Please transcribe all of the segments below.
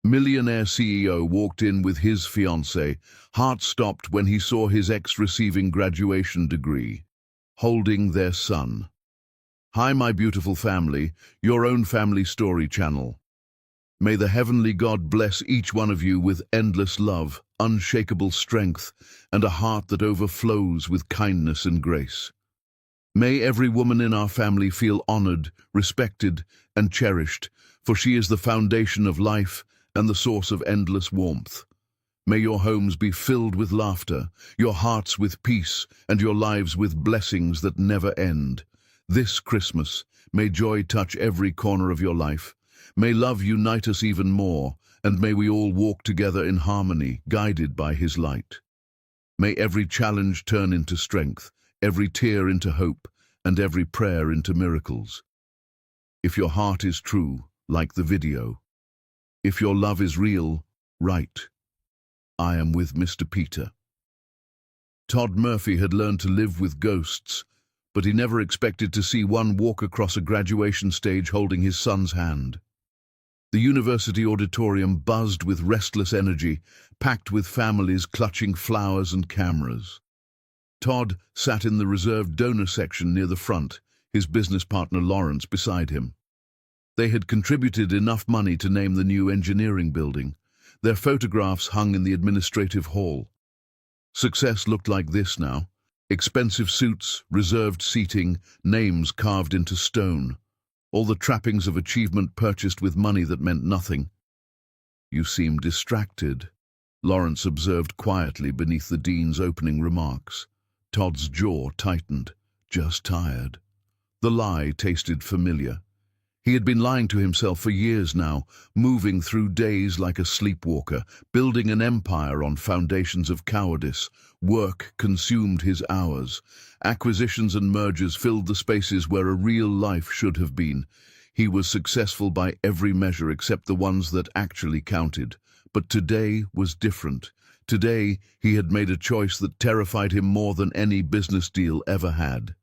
Millionaire CEO walked in with his fiancée. Heart stopped when he saw his ex receiving graduation degree, holding their son. Hi, my beautiful family, your own family story channel. May the heavenly God bless each one of you with endless love, unshakable strength, and a heart that overflows with kindness and grace. May every woman in our family feel honored, respected, and cherished, for she is the foundation of life and the source of endless warmth. May your homes be filled with laughter, your hearts with peace, and your lives with blessings that never end. This Christmas, may joy touch every corner of your life. May love unite us even more, and may we all walk together in harmony, guided by His light. May every challenge turn into strength, every tear into hope, and every prayer into miracles. If your heart is true, like the video. If your love is real, write, "I am with Mr. Peter." Todd Murphy had learned to live with ghosts, but he never expected to see one walk across a graduation stage holding his son's hand. The university auditorium buzzed with restless energy, packed with families clutching flowers and cameras. Todd sat in the reserved donor section near the front, his business partner Lawrence beside him. They had contributed enough money to name the new engineering building. Their photographs hung in the administrative hall. Success looked like this now. Expensive suits, reserved seating, names carved into stone. All the trappings of achievement purchased with money that meant nothing. "You seem distracted," Lawrence observed quietly beneath the dean's opening remarks. Todd's jaw tightened. "Just tired." The lie tasted familiar. He had been lying to himself for years now, moving through days like a sleepwalker, building an empire on foundations of cowardice. Work consumed his hours. Acquisitions and mergers filled the spaces where a real life should have been. He was successful by every measure except the ones that actually counted. But today was different. Today, he had made a choice that terrified him more than any business deal ever had.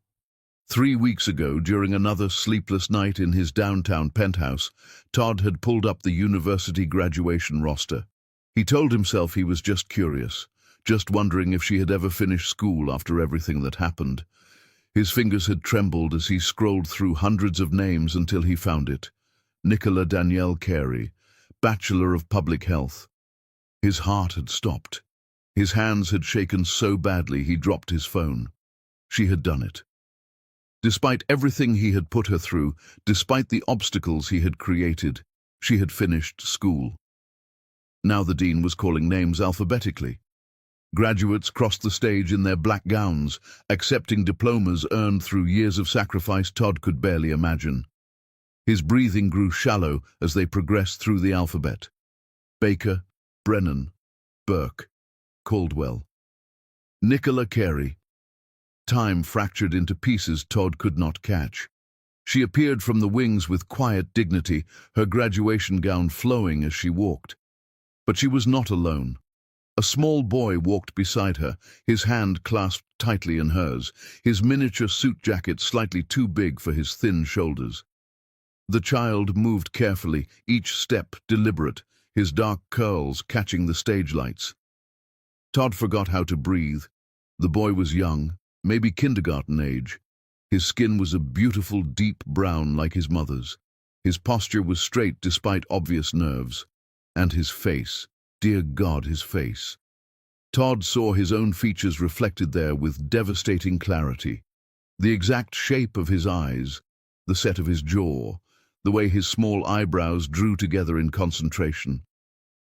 3 weeks ago, during another sleepless night in his downtown penthouse, Todd had pulled up the university graduation roster. He told himself he was just curious, just wondering if she had ever finished school after everything that happened. His fingers had trembled as he scrolled through hundreds of names until he found it. Nicola Danielle Carey, Bachelor of Public Health. His heart had stopped. His hands had shaken so badly he dropped his phone. She had done it. Despite everything he had put her through, despite the obstacles he had created, she had finished school. Now the dean was calling names alphabetically. Graduates crossed the stage in their black gowns, accepting diplomas earned through years of sacrifice Todd could barely imagine. His breathing grew shallow as they progressed through the alphabet. Baker, Brennan, Burke, Caldwell. Nicola Carey. Time fractured into pieces Todd could not catch. She appeared from the wings with quiet dignity, her graduation gown flowing as she walked. But she was not alone. A small boy walked beside her, his hand clasped tightly in hers, his miniature suit jacket slightly too big for his thin shoulders. The child moved carefully, each step deliberate, his dark curls catching the stage lights. Todd forgot how to breathe. The boy was young, maybe kindergarten age. His skin was a beautiful deep brown like his mother's. His posture was straight despite obvious nerves. And his face, dear God, his face. Todd saw his own features reflected there with devastating clarity. The exact shape of his eyes, the set of his jaw, the way his small eyebrows drew together in concentration.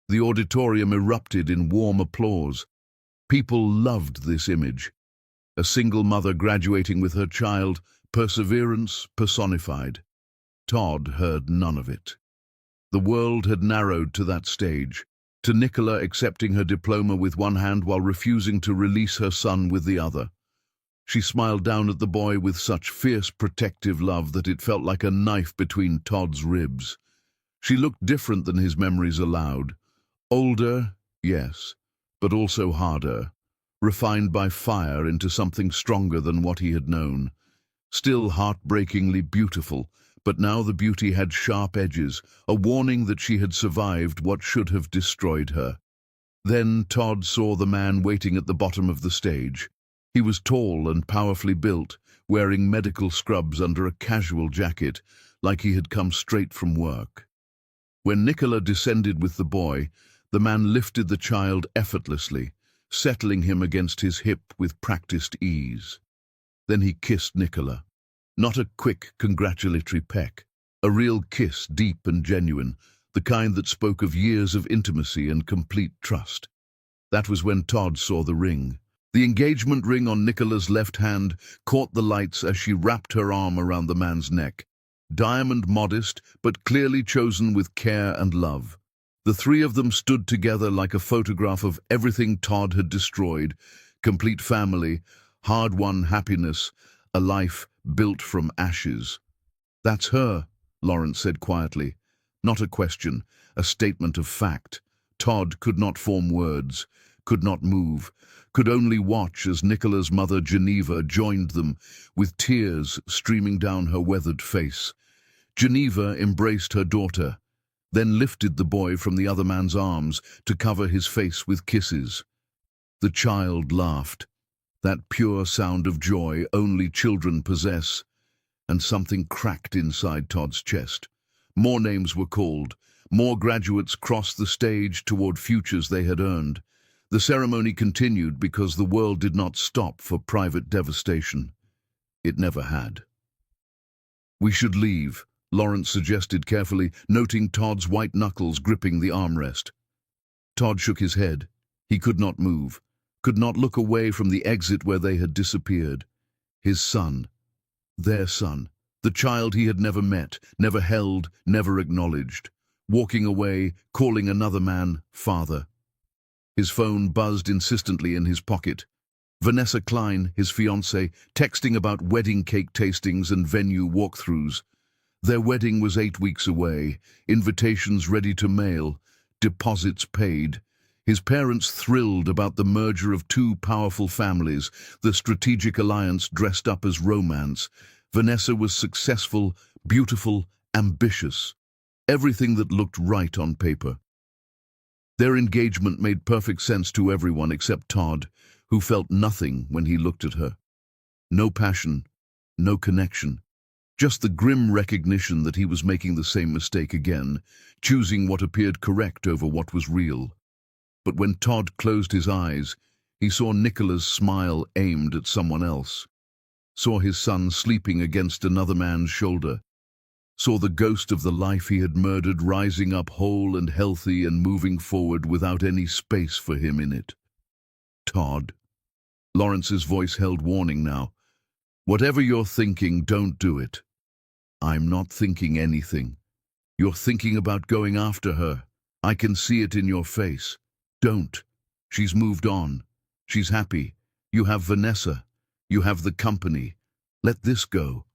The auditorium erupted in warm applause. People loved this image. A single mother graduating with her child, perseverance personified. Todd heard none of it. The world had narrowed to that stage, to Nicola accepting her diploma with one hand while refusing to release her son with the other. She smiled down at the boy with such fierce protective love that it felt like a knife between Todd's ribs. She looked different than his memories allowed. Older, yes, but also harder. Refined by fire into something stronger than what he had known. Still heartbreakingly beautiful, but now the beauty had sharp edges, a warning that she had survived what should have destroyed her. Then Todd saw the man waiting at the bottom of the stage. He was tall and powerfully built, wearing medical scrubs under a casual jacket, like he had come straight from work. When Nicola descended with the boy, the man lifted the child effortlessly, settling him against his hip with practiced ease. Then he kissed Nicola. Not a quick, congratulatory peck. A real kiss, deep and genuine, the kind that spoke of years of intimacy and complete trust. That was when Todd saw the ring. The engagement ring on Nicola's left hand caught the lights as she wrapped her arm around the man's neck. Diamond modest, but clearly chosen with care and love. The three of them stood together like a photograph of everything Todd had destroyed: complete family, hard-won happiness, a life built from ashes. "That's her," Lawrence said quietly. Not a question, a statement of fact. Todd could not form words, could not move, could only watch as Nicola's mother Geneva joined them, with tears streaming down her weathered face. Geneva embraced her daughter, then lifted the boy from the other man's arms to cover his face with kisses. The child laughed, that pure sound of joy only children possess, and something cracked inside Todd's chest. More names were called, more graduates crossed the stage toward futures they had earned. The ceremony continued because the world did not stop for private devastation. It never had. "We should leave," Lawrence suggested carefully, noting Todd's white knuckles gripping the armrest. Todd shook his head. He could not move, could not look away from the exit where they had disappeared. His son, their son, the child he had never met, never held, never acknowledged, walking away, calling another man father. His phone buzzed insistently in his pocket. Vanessa Klein, his fiancée, texting about wedding cake tastings and venue walkthroughs. Their wedding was 8 weeks away, invitations ready to mail, deposits paid. His parents thrilled about the merger of two powerful families, the strategic alliance dressed up as romance. Vanessa was successful, beautiful, ambitious. Everything that looked right on paper. Their engagement made perfect sense to everyone except Todd, who felt nothing when he looked at her. No passion, no connection. Just the grim recognition that he was making the same mistake again, choosing what appeared correct over what was real. But when Todd closed his eyes, he saw Nicola's smile aimed at someone else. Saw his son sleeping against another man's shoulder. Saw the ghost of the life he had murdered rising up whole and healthy and moving forward without any space for him in it. "Todd." Lawrence's voice held warning now. "Whatever you're thinking, don't do it." "I'm not thinking anything. You're thinking about going after her. I can see it in your face. Don't. She's moved on. She's happy. You have Vanessa. You have the company. Let this go."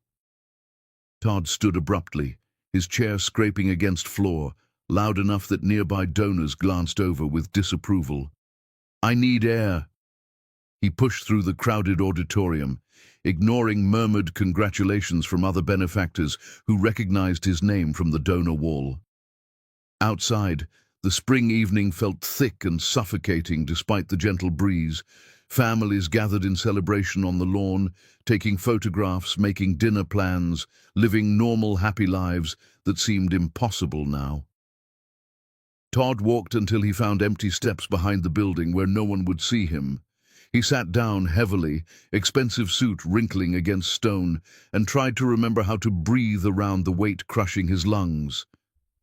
Todd stood abruptly, his chair scraping against floor, loud enough that nearby donors glanced over with disapproval. "I need air." He pushed through the crowded auditorium, ignoring murmured congratulations from other benefactors who recognized his name from the donor wall. Outside, the spring evening felt thick and suffocating despite the gentle breeze. Families gathered in celebration on the lawn, taking photographs, making dinner plans, living normal, happy lives that seemed impossible now. Todd walked until he found empty steps behind the building where no one would see him. He sat down heavily, expensive suit wrinkling against stone, and tried to remember how to breathe around the weight crushing his lungs.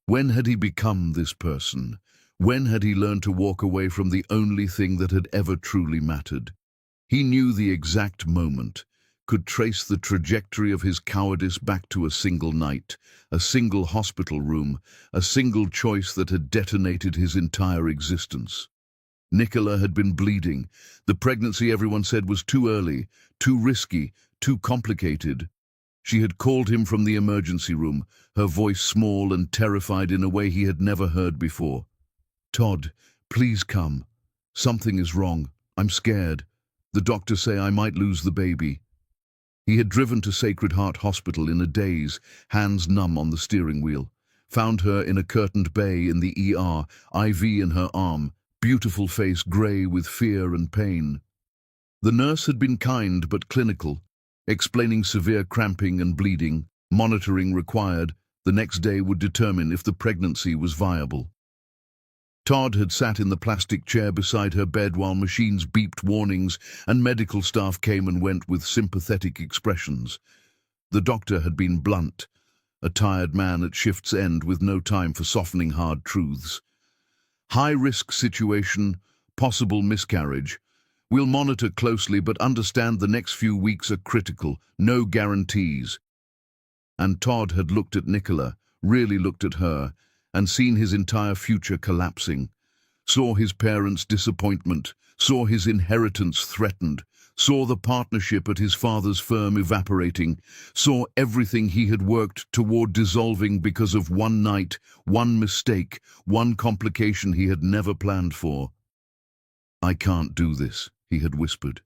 When had he become this person? When had he learned to walk away from the only thing that had ever truly mattered? He knew the exact moment, could trace the trajectory of his cowardice back to a single night, a single hospital room, a single choice that had detonated his entire existence. Nicola had been bleeding. The pregnancy, everyone said, was too early, too risky, too complicated. She had called him from the emergency room, her voice small and terrified in a way he had never heard before. "Todd, please come. Something is wrong. I'm scared. The doctors say I might lose the baby." He had driven to Sacred Heart Hospital in a daze, hands numb on the steering wheel. Found her in a curtained bay in the ER, IV in her arm, beautiful face grey with fear and pain. The nurse had been kind but clinical, explaining severe cramping and bleeding, monitoring required. The next day would determine if the pregnancy was viable. Todd had sat in the plastic chair beside her bed while machines beeped warnings and medical staff came and went with sympathetic expressions. The doctor had been blunt, a tired man at shift's end with no time for softening hard truths. High-risk situation, possible miscarriage. We'll monitor closely but understand the next few weeks are critical, no guarantees. And Todd had looked at Nicola, really looked at her, and seen his entire future collapsing. Saw his parents' disappointment, saw his inheritance threatened, saw the partnership at his father's firm evaporating, saw everything he had worked toward dissolving because of one night, one mistake, one complication he had never planned for. "I can't do this," he had whispered.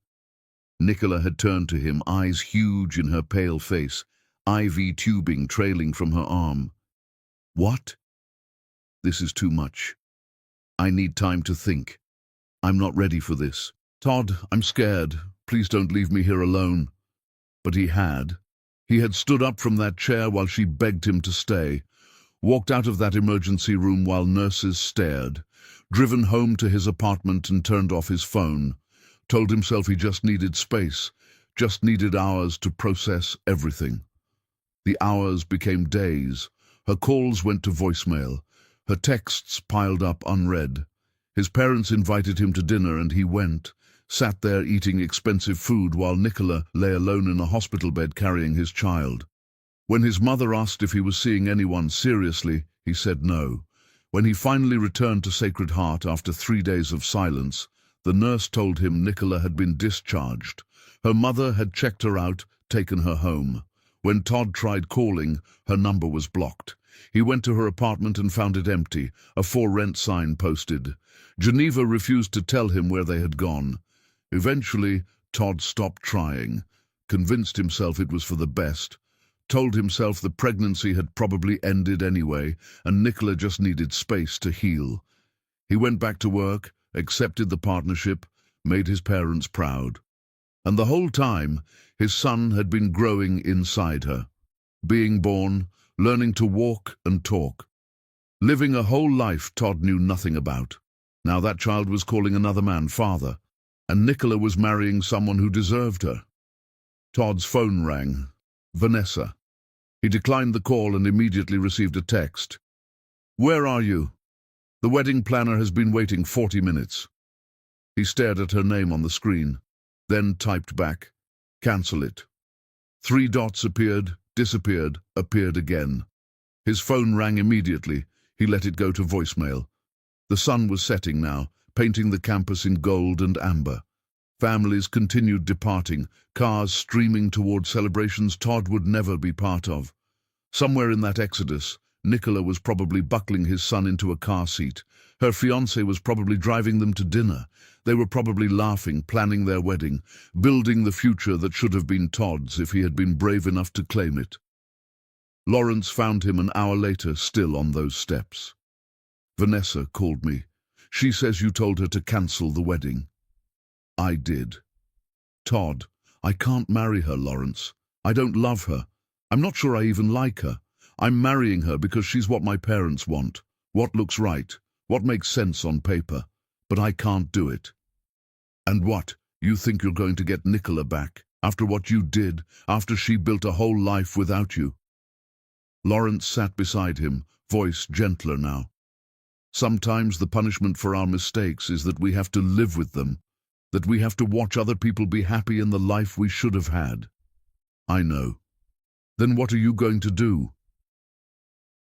Nicola had turned to him, eyes huge in her pale face, IV tubing trailing from her arm. "What?" "This is too much. I need time to think. I'm not ready for this. Todd, I'm scared. Please don't leave me here alone." But he had. He had stood up from that chair while she begged him to stay, walked out of that emergency room while nurses stared, driven home to his apartment and turned off his phone, told himself he just needed space, just needed hours to process everything. The hours became days. Her calls went to voicemail. Her texts piled up unread. His parents invited him to dinner and he went, sat there eating expensive food while Nicola lay alone in a hospital bed carrying his child. When his mother asked if he was seeing anyone seriously, he said no. When he finally returned to Sacred Heart after 3 days of silence, the nurse told him Nicola had been discharged. Her mother had checked her out, taken her home. When Todd tried calling, her number was blocked. He went to her apartment and found it empty, a for rent sign posted. Geneva refused to tell him where they had gone. Eventually, Todd stopped trying, convinced himself it was for the best, told himself the pregnancy had probably ended anyway, and Nicola just needed space to heal. He went back to work, accepted the partnership, made his parents proud. And the whole time, his son had been growing inside her, being born, learning to walk and talk, living a whole life Todd knew nothing about. Now that child was calling another man father, and Nicola was marrying someone who deserved her. Todd's phone rang. Vanessa. He declined the call and immediately received a text. "Where are you? The wedding planner has been waiting 40 minutes. He stared at her name on the screen, then typed back, "Cancel it." 3 dots appeared, disappeared, appeared again. His phone rang immediately. He let it go to voicemail. The sun was setting now, painting the campus in gold and amber. Families continued departing, cars streaming toward celebrations Todd would never be part of. Somewhere in that exodus, Nicola was probably buckling his son into a car seat. Her fiancé was probably driving them to dinner. They were probably laughing, planning their wedding, building the future that should have been Todd's if he had been brave enough to claim it. Lawrence found him an hour later, still on those steps. "Vanessa called me. She says you told her to cancel the wedding." "I did." "Todd, I can't marry her, Lawrence. I don't love her. I'm not sure I even like her. I'm marrying her because she's what my parents want, what looks right, what makes sense on paper. But I can't do it." "And what, you think you're going to get Nicola back, after what you did, after she built a whole life without you?" Lawrence sat beside him, voice gentler now. "Sometimes the punishment for our mistakes is that we have to live with them, that we have to watch other people be happy in the life we should have had." "I know. Then what are you going to do?"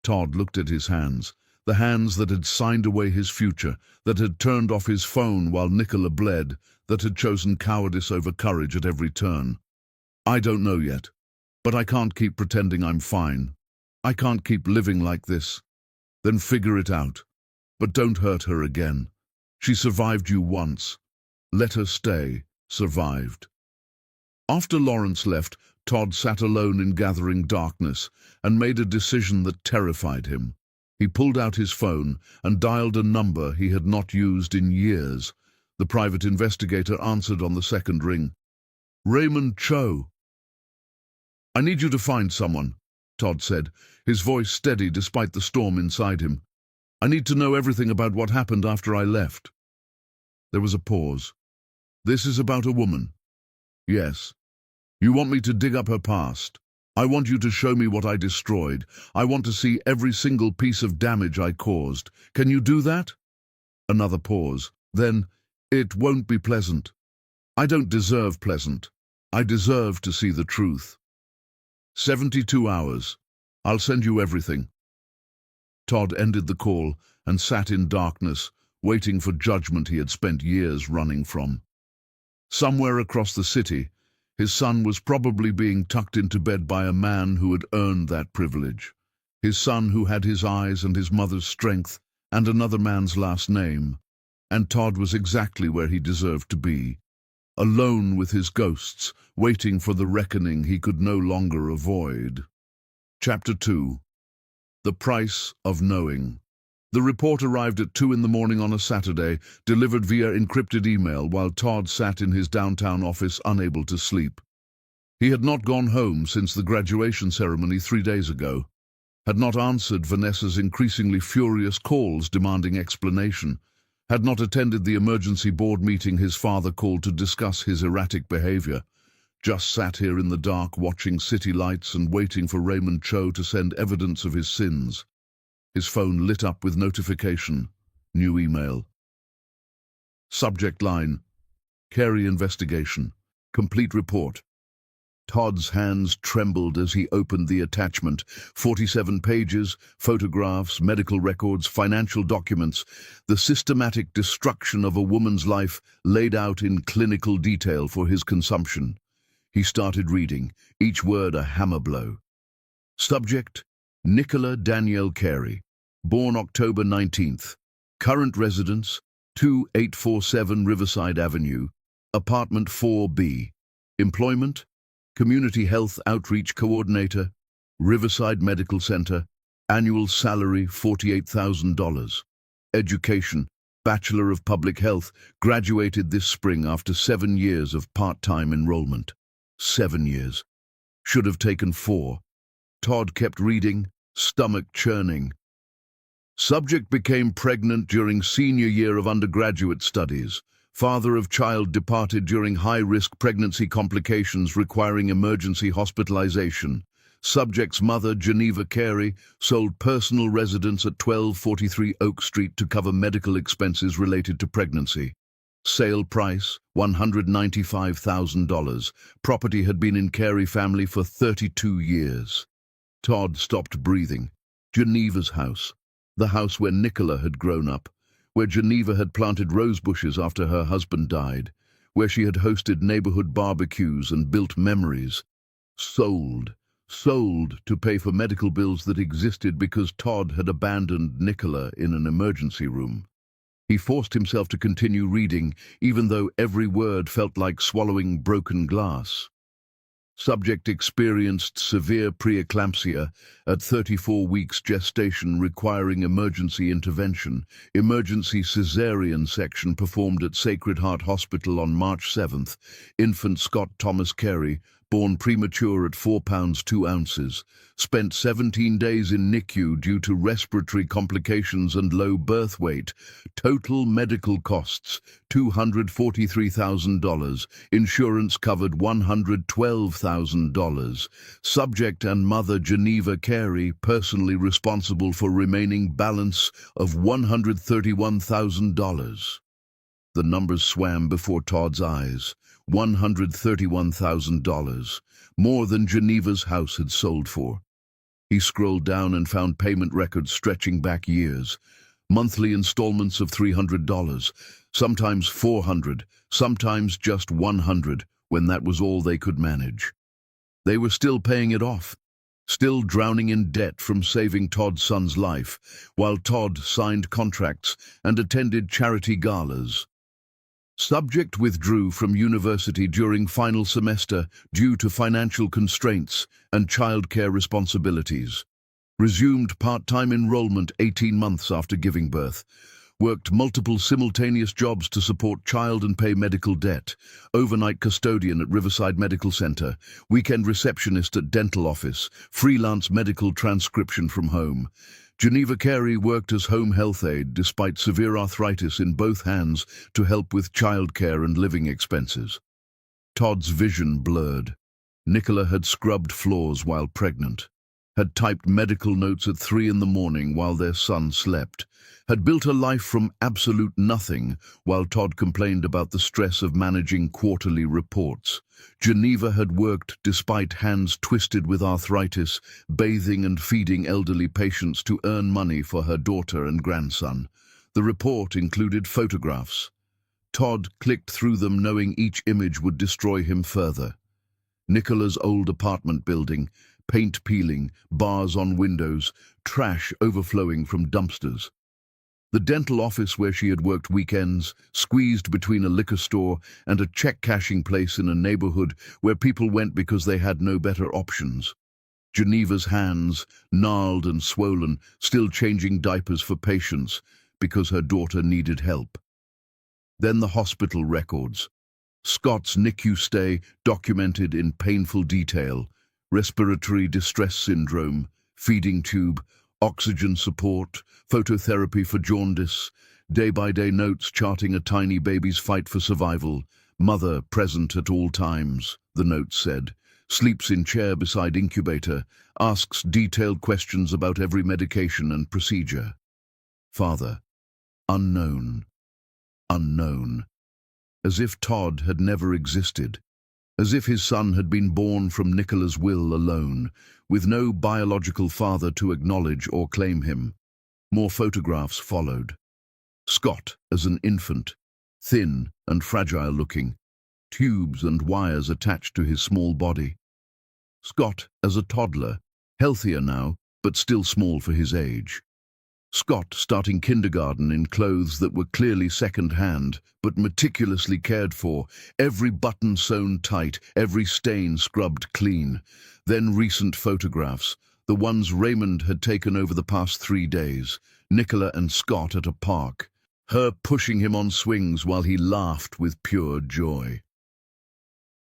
Todd looked at his hands, the hands that had signed away his future, that had turned off his phone while Nicola bled, that had chosen cowardice over courage at every turn. "I don't know yet, but I can't keep pretending I'm fine. I can't keep living like this." "Then figure it out. But don't hurt her again. She survived you once. Let her stay, survived." After Lawrence left, Todd sat alone in gathering darkness and made a decision that terrified him. He pulled out his phone and dialed a number he had not used in years. The private investigator answered on the second ring. "Raymond Cho." "I need you to find someone," Todd said, his voice steady despite the storm inside him. "I need to know everything about what happened after I left." There was a pause. "This is about a woman." "Yes. You want me to dig up her past. I want you to show me what I destroyed. I want to see every single piece of damage I caused. Can you do that?" Another pause. Then, "It won't be pleasant. I don't deserve pleasant. I deserve to see the truth." 72 hours. I'll send you everything." Todd ended the call and sat in darkness, waiting for judgment he had spent years running from. Somewhere across the city, his son was probably being tucked into bed by a man who had earned that privilege. His son who had his eyes and his mother's strength and another man's last name. And Todd was exactly where he deserved to be, alone with his ghosts, waiting for the reckoning he could no longer avoid. Chapter 2. The Price of Knowing. The report arrived at 2 in the morning on a Saturday, delivered via encrypted email while Todd sat in his downtown office unable to sleep. He had not gone home since the graduation ceremony 3 days ago, had not answered Vanessa's increasingly furious calls demanding explanation, had not attended the emergency board meeting his father called to discuss his erratic behavior, just sat here in the dark watching city lights and waiting for Raymond Cho to send evidence of his sins. His phone lit up with notification. New email. Subject line: Carey investigation. Complete report. Todd's hands trembled as he opened the attachment. 47 pages, photographs, medical records, financial documents, the systematic destruction of a woman's life laid out in clinical detail for his consumption. He started reading, each word a hammer blow. Subject: Nicola Danielle Carey, born October 19th. Current residence: 2847 Riverside Avenue, apartment 4B. Employment: Community Health Outreach Coordinator, Riverside Medical Center. Annual salary $48,000. Education: Bachelor of Public Health, graduated this spring after 7 years of part-time enrollment. 7 years. Should have taken 4. Todd kept reading, stomach churning. Subject became pregnant during senior year of undergraduate studies. Father of child departed during high-risk pregnancy complications requiring emergency hospitalization. Subject's mother, Geneva Carey, sold personal residence at 1243 Oak Street to cover medical expenses related to pregnancy. Sale price, $195,000. Property had been in Carey family for 32 years. Todd stopped breathing. Geneva's house. The house where Nicola had grown up, where Geneva had planted rose bushes after her husband died, where she had hosted neighborhood barbecues and built memories. Sold to pay for medical bills that existed because Todd had abandoned Nicola in an emergency room. He forced himself to continue reading, even though every word felt like swallowing broken glass. Subject experienced severe preeclampsia at 34 weeks gestation requiring emergency intervention. Emergency cesarean section performed at Sacred Heart Hospital on March 7th. Infant Scott Thomas Carey, born premature at 4 pounds 2 ounces, spent 17 days in NICU due to respiratory complications and low birth weight. Total medical costs, $243,000. Insurance covered $112,000. Subject and mother Geneva Carey personally responsible for remaining balance of $131,000. The numbers swam before Todd's eyes. $131,000, more than Geneva's house had sold for. He scrolled down and found payment records stretching back years. Monthly installments of $300, sometimes $400, sometimes just $100, when that was all they could manage. They were still paying it off, still drowning in debt from saving Todd's son's life, while Todd signed contracts and attended charity galas. Subject withdrew from university during final semester due to financial constraints and childcare responsibilities. Resumed part-time enrollment 18 months after giving birth. Worked multiple simultaneous jobs to support child and pay medical debt. Overnight custodian at Riverside Medical Center. Weekend receptionist at dental office. Freelance medical transcription from home. Geneva Carey worked as home health aide despite severe arthritis in both hands to help with childcare and living expenses. Todd's vision blurred. Nicola had scrubbed floors while pregnant, had typed medical notes at 3 in the morning while their son slept, had built a life from absolute nothing while Todd complained about the stress of managing quarterly reports. Geneva had worked despite hands twisted with arthritis, bathing and feeding elderly patients to earn money for her daughter and grandson. The report included photographs. Todd clicked through them knowing each image would destroy him further. Nicola's old apartment building, paint peeling, bars on windows, trash overflowing from dumpsters. The dental office where she had worked weekends, squeezed between a liquor store and a check-cashing place in a neighborhood where people went because they had no better options. Geneva's hands, gnarled and swollen, still changing diapers for patients because her daughter needed help. Then the hospital records. Scott's NICU stay documented in painful detail. Respiratory distress syndrome, feeding tube, oxygen support, phototherapy for jaundice, day-by-day notes charting a tiny baby's fight for survival, mother present at all times, the note said, sleeps in chair beside incubator, asks detailed questions about every medication and procedure. Father, unknown, unknown, as if Todd had never existed. As if his son had been born from Nicola's will alone, with no biological father to acknowledge or claim him. More photographs followed. Scott as an infant, thin and fragile-looking, tubes and wires attached to his small body. Scott as a toddler, healthier now, but still small for his age. Scott starting kindergarten in clothes that were clearly second-hand, but meticulously cared for, every button sewn tight, every stain scrubbed clean. Then recent photographs, the ones Raymond had taken over the past 3 days, Nicola and Scott at a park, her pushing him on swings while he laughed with pure joy.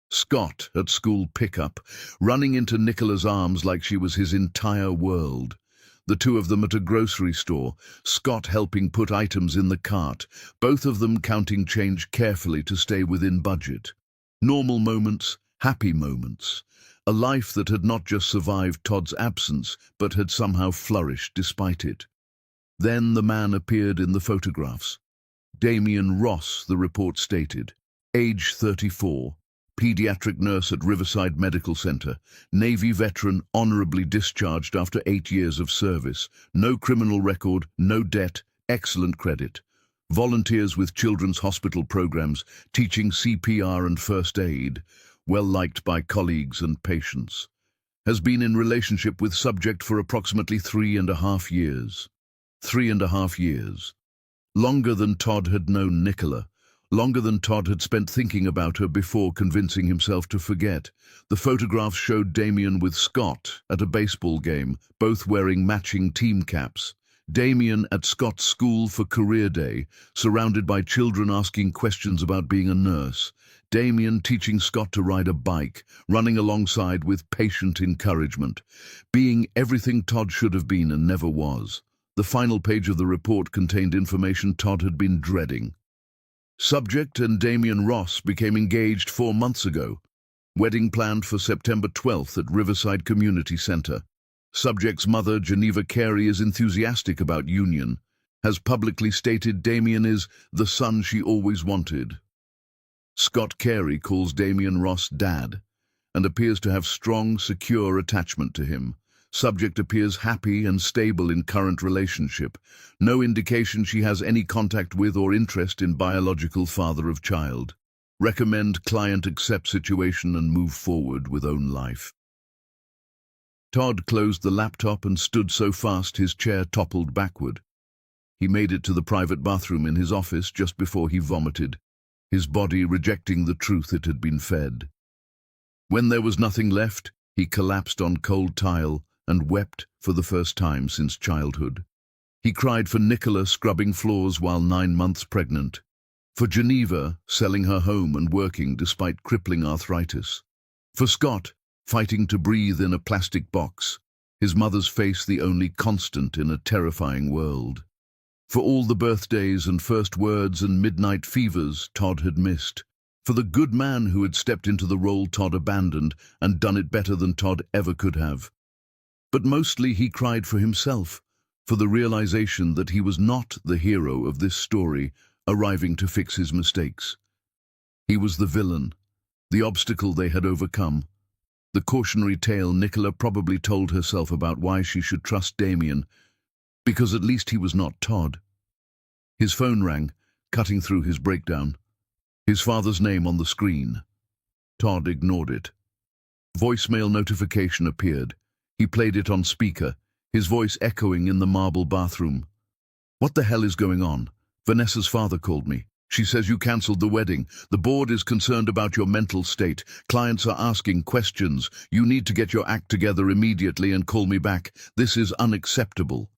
Scott at school pickup, running into Nicola's arms like she was his entire world. The two of them at a grocery store, Scott helping put items in the cart, both of them counting change carefully to stay within budget. Normal moments, happy moments. A life that had not just survived Todd's absence, but had somehow flourished despite it. Then the man appeared in the photographs. Damien Ross, the report stated. Age 34. Pediatric nurse at Riverside Medical Center, Navy veteran honorably discharged after 8 years of service, no criminal record, no debt, excellent credit. Volunteers with children's hospital programs, teaching CPR and first aid, well liked by colleagues and patients. Has been in relationship with subject for approximately 3.5 years. 3.5 years. Longer than Todd had known Nicola. Longer than Todd had spent thinking about her before convincing himself to forget. The photographs showed Damien with Scott at a baseball game, both wearing matching team caps. Damien at Scott's school for career day, surrounded by children asking questions about being a nurse. Damien teaching Scott to ride a bike, running alongside with patient encouragement. Being everything Todd should have been and never was. The final page of the report contained information Todd had been dreading. Subject and Damien Ross became engaged 4 months ago. Wedding planned for September 12th at Riverside Community Center. Subject's mother, Geneva Carey, is enthusiastic about union, has publicly stated Damien is the son she always wanted. Scott Carey calls Damien Ross dad and appears to have strong, secure attachment to him. Subject appears happy and stable in current relationship. No indication she has any contact with or interest in biological father of child. Recommend client accept situation and move forward with own life. Todd closed the laptop and stood so fast his chair toppled backward. He made it to the private bathroom in his office just before he vomited. his body rejecting the truth it had been fed. When there was nothing left, he collapsed on cold tile and wept for the first time since childhood. He cried for Nicola scrubbing floors while 9 months pregnant, for Geneva selling her home and working despite crippling arthritis, for Scott fighting to breathe in a plastic box, his mother's face the only constant in a terrifying world, for all the birthdays and first words and midnight fevers Todd had missed, for the good man who had stepped into the role Todd abandoned and done it better than Todd ever could have. But mostly he cried for himself, for the realization that he was not the hero of this story arriving to fix his mistakes. He was the villain, the obstacle they had overcome, the cautionary tale Nicola probably told herself about why she should trust Damien, because at least he was not Todd. His phone rang, cutting through his breakdown. His father's name on the screen. Todd ignored it. Voicemail notification appeared. He played it on speaker, his voice echoing in the marble bathroom. "What the hell is going on? Vanessa's father called me. She says you cancelled the wedding. The board is concerned about your mental state. Clients are asking questions. You need to get your act together immediately and call me back. This is unacceptable."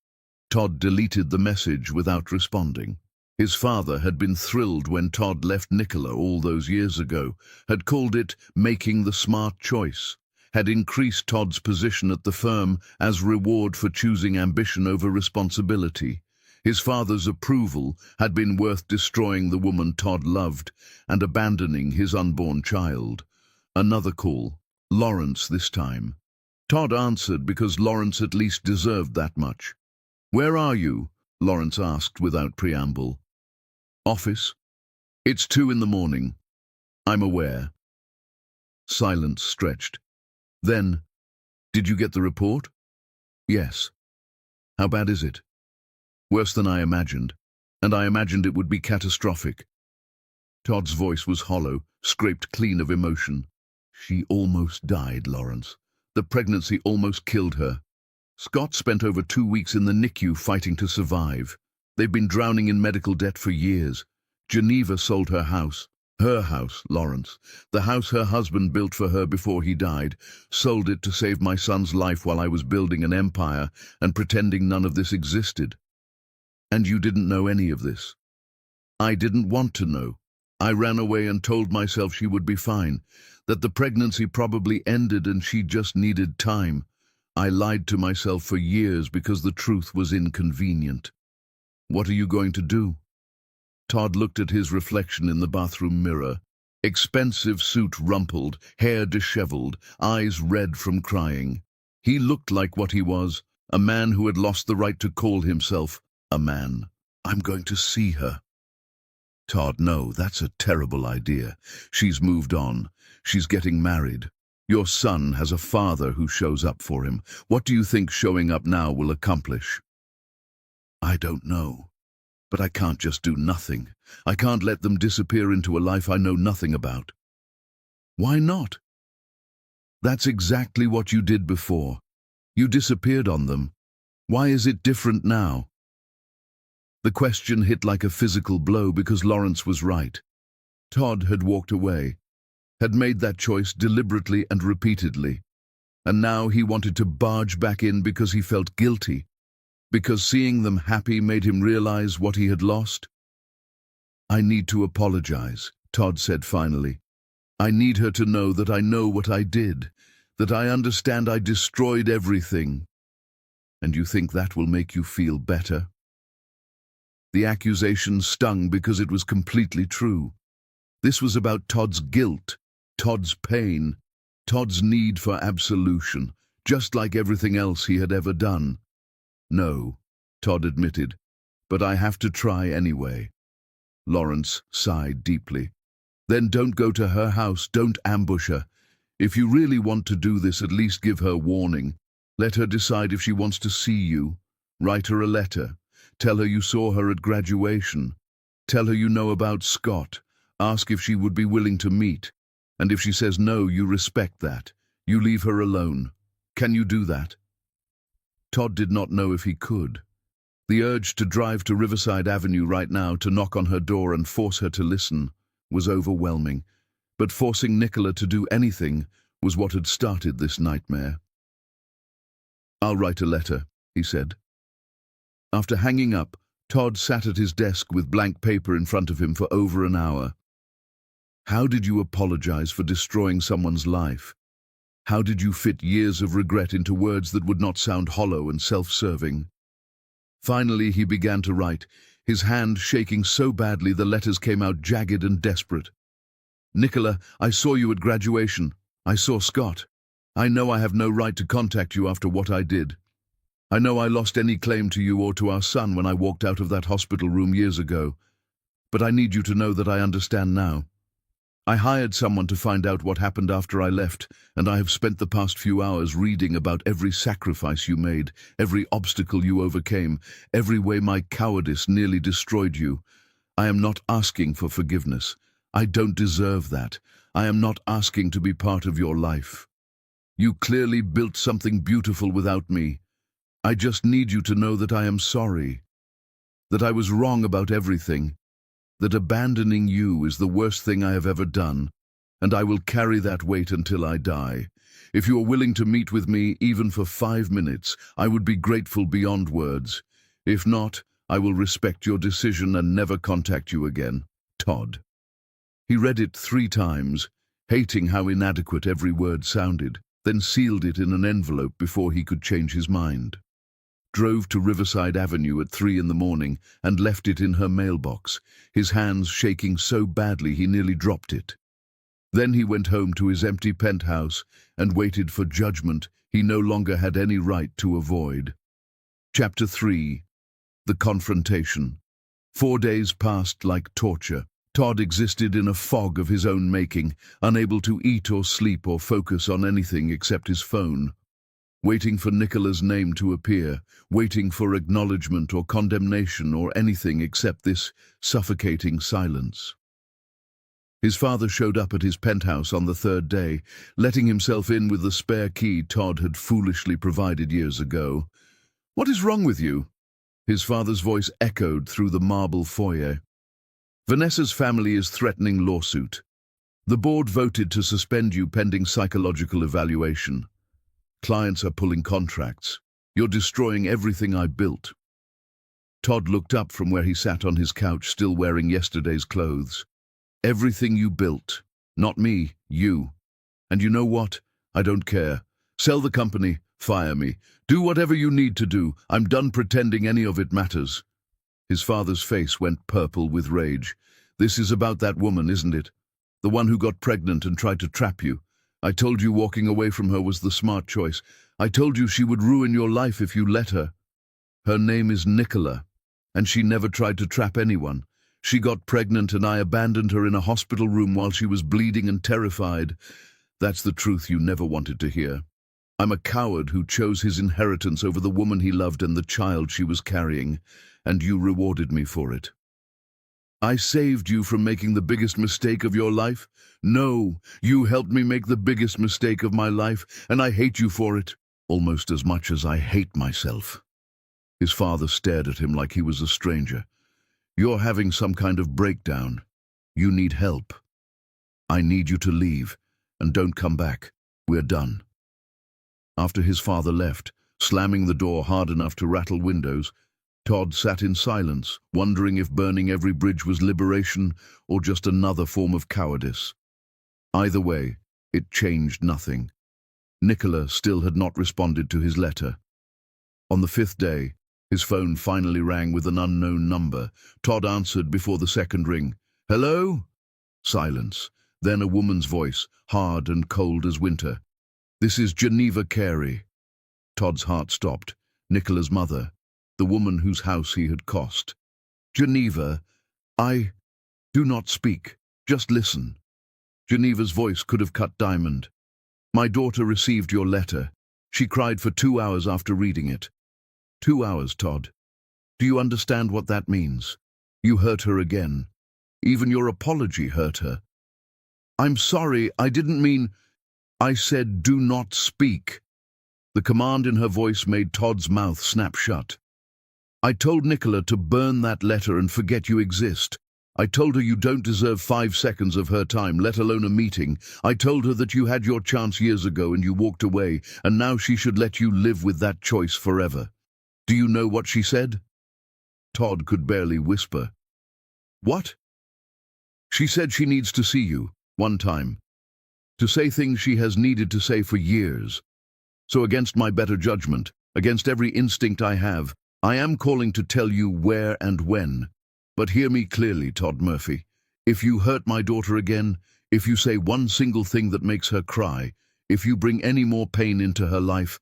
Todd deleted the message without responding. His father had been thrilled when Todd left Nicola all those years ago, had called it making the smart choice, had increased Todd's position at the firm as reward for choosing ambition over responsibility. His father's approval had been worth destroying the woman Todd loved and abandoning his unborn child. Another call, Lawrence this time. Todd answered because Lawrence at least deserved that much. "Where are you?" Lawrence asked without preamble. "Office. It's 2 in the morning. I'm aware." Silence stretched. Then, "Did you get the report?" "Yes." "How bad is it?" "Worse than I imagined, and I imagined it would be catastrophic." Todd's voice was hollow, scraped clean of emotion. "She almost died, Lawrence. The pregnancy almost killed her. Scott spent over 2 weeks in the NICU fighting to survive. They've been drowning in medical debt for years. Geneva sold her house, Lawrence, the house her husband built for her before he died, sold it to save my son's life while I was building an empire and pretending none of this existed. And you didn't know any of this." "I didn't want to know. I ran away and told myself she would be fine, that the pregnancy probably ended and she just needed time. I lied to myself for years because the truth was inconvenient." "What are you going to do?" Todd looked at his reflection in the bathroom mirror. Expensive suit rumpled, hair disheveled, eyes red from crying. He looked like what he was, a man who had lost the right to call himself a man. "I'm going to see her." "Todd, no, that's a terrible idea. She's moved on. She's getting married. Your son has a father who shows up for him. What do you think showing up now will accomplish?" "I don't know. But I can't just do nothing. I can't let them disappear into a life I know nothing about." "Why not?" "That's exactly what you did before. You disappeared on them. Why is it different now?" The question hit like a physical blow because Lawrence was right. Todd had walked away, had made that choice deliberately and repeatedly, and now he wanted to barge back in because he felt guilty, because seeing them happy made him realize what he had lost. "I need to apologize," Todd said finally. "I need her to know that I know what I did, that I understand I destroyed everything." "And you think that will make you feel better?" The accusation stung because it was completely true. This was about Todd's guilt, Todd's pain, Todd's need for absolution, just like everything else he had ever done. "No," Todd admitted, "but I have to try anyway." Lawrence sighed deeply. "Then don't go to her house, don't ambush her. If you really want to do this, at least give her warning. Let her decide if she wants to see you. Write her a letter. Tell her you saw her at graduation. Tell her you know about Scott. Ask if she would be willing to meet. And if she says no, you respect that. You leave her alone. Can you do that?" Todd did not know if he could. The urge to drive to Riverside Avenue right now to knock on her door and force her to listen was overwhelming, but forcing Nicola to do anything was what had started this nightmare. "I'll write a letter," he said. After hanging up, Todd sat at his desk with blank paper in front of him for over an hour. How did you apologize for destroying someone's life? How did you fit years of regret into words that would not sound hollow and self-serving? Finally, he began to write, his hand shaking so badly the letters came out jagged and desperate. "Nicola, I saw you at graduation. I saw Scott. I know I have no right to contact you after what I did. I know I lost any claim to you or to our son when I walked out of that hospital room years ago. But I need you to know that I understand now. I hired someone to find out what happened after I left, and I have spent the past few hours reading about every sacrifice you made, every obstacle you overcame, every way my cowardice nearly destroyed you. I am not asking for forgiveness. I don't deserve that. I am not asking to be part of your life. You clearly built something beautiful without me. I just need you to know that I am sorry, that I was wrong about everything, that abandoning you is the worst thing I have ever done, and I will carry that weight until I die. If you are willing to meet with me, even for 5 minutes, I would be grateful beyond words. If not, I will respect your decision and never contact you again. Todd." He read it 3 times, hating how inadequate every word sounded, then sealed it in an envelope before he could change his mind. Drove to Riverside Avenue at 3 in the morning and left it in her mailbox, his hands shaking so badly he nearly dropped it. Then he went home to his empty penthouse and waited for judgment he no longer had any right to avoid. Chapter 3. The Confrontation. 4 days passed like torture. Todd existed in a fog of his own making, unable to eat or sleep or focus on anything except his phone. Waiting for Nicola's name to appear, waiting for acknowledgement or condemnation or anything except this suffocating silence. His father showed up at his penthouse on the 3rd day, letting himself in with the spare key Todd had foolishly provided years ago. "What is wrong with you?" His father's voice echoed through the marble foyer. "Vanessa's family is threatening lawsuit. The board voted to suspend you pending psychological evaluation. Clients are pulling contracts. You're destroying everything I built." Todd looked up from where he sat on his couch, still wearing yesterday's clothes. "Everything you built. Not me, you. And you know what? I don't care. Sell the company, fire me. Do whatever you need to do. I'm done pretending any of it matters." His father's face went purple with rage. "This is about that woman, isn't it? The one who got pregnant and tried to trap you. I told you walking away from her was the smart choice. I told you she would ruin your life if you let her. Her name is Nicola, and she never tried to trap anyone. She got pregnant and I abandoned her in a hospital room while she was bleeding and terrified. That's the truth you never wanted to hear. I'm a coward who chose his inheritance over the woman he loved and the child she was carrying, and you rewarded me for it. I saved you from making the biggest mistake of your life? No, you helped me make the biggest mistake of my life, and I hate you for it, almost as much as I hate myself." His father stared at him like he was a stranger. "You're having some kind of breakdown. You need help. I need you to leave, and don't come back. We're done." After his father left, slamming the door hard enough to rattle windows, Todd sat in silence, wondering if burning every bridge was liberation or just another form of cowardice. Either way, it changed nothing. Nicola still had not responded to his letter. On the 5th day, his phone finally rang with an unknown number. Todd answered before the 2nd ring. "Hello?" Silence. Then a woman's voice, hard and cold as winter. "This is Geneva Carey." Todd's heart stopped. Nicola's mother. The woman whose house he had cost. "Geneva, do not speak. Just listen." Geneva's voice could have cut diamond. "My daughter received your letter. She cried for 2 hours after reading it." 2 hours, Todd. Do you understand what that means? You hurt her again. Even your apology hurt her. "I'm sorry, I didn't mean—" "I said do not speak." The command in her voice made Todd's mouth snap shut. "I told Nicola to burn that letter and forget you exist. I told her you don't deserve 5 seconds of her time, let alone a meeting. I told her that you had your chance years ago and you walked away, and now she should let you live with that choice forever. Do you know what she said? Todd could barely whisper. What? She said she needs to see you, one time. To say things she has needed to say for years. So against my better judgment, against every instinct I have, I am calling to tell you where and when. But hear me clearly, Todd Murphy. If you hurt my daughter again, if you say one single thing that makes her cry, if you bring any more pain into her life,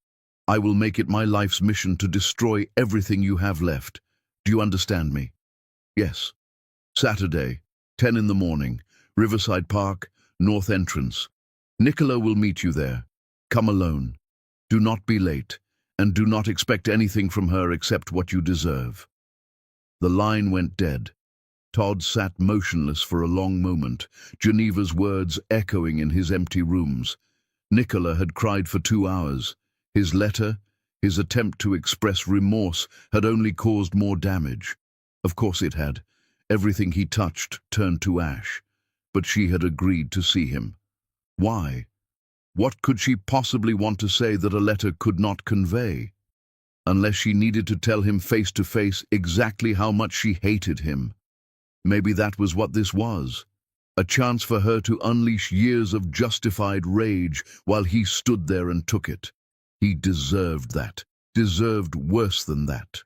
I will make it my life's mission to destroy everything you have left. Do you understand me? Yes. Saturday, 10 in the morning, Riverside Park, North Entrance. Nicola will meet you there. Come alone. Do not be late, and do not expect anything from her except what you deserve. The line went dead. Todd sat motionless for a long moment, Geneva's words echoing in his empty rooms. Nicola had cried for 2 hours. His letter, his attempt to express remorse, had only caused more damage. Of course it had. Everything he touched turned to ash. But she had agreed to see him. Why? What could she possibly want to say that a letter could not convey? Unless she needed to tell him face to face exactly how much she hated him. Maybe that was what this was. A chance for her to unleash years of justified rage while he stood there and took it. He deserved that. Deserved worse than that.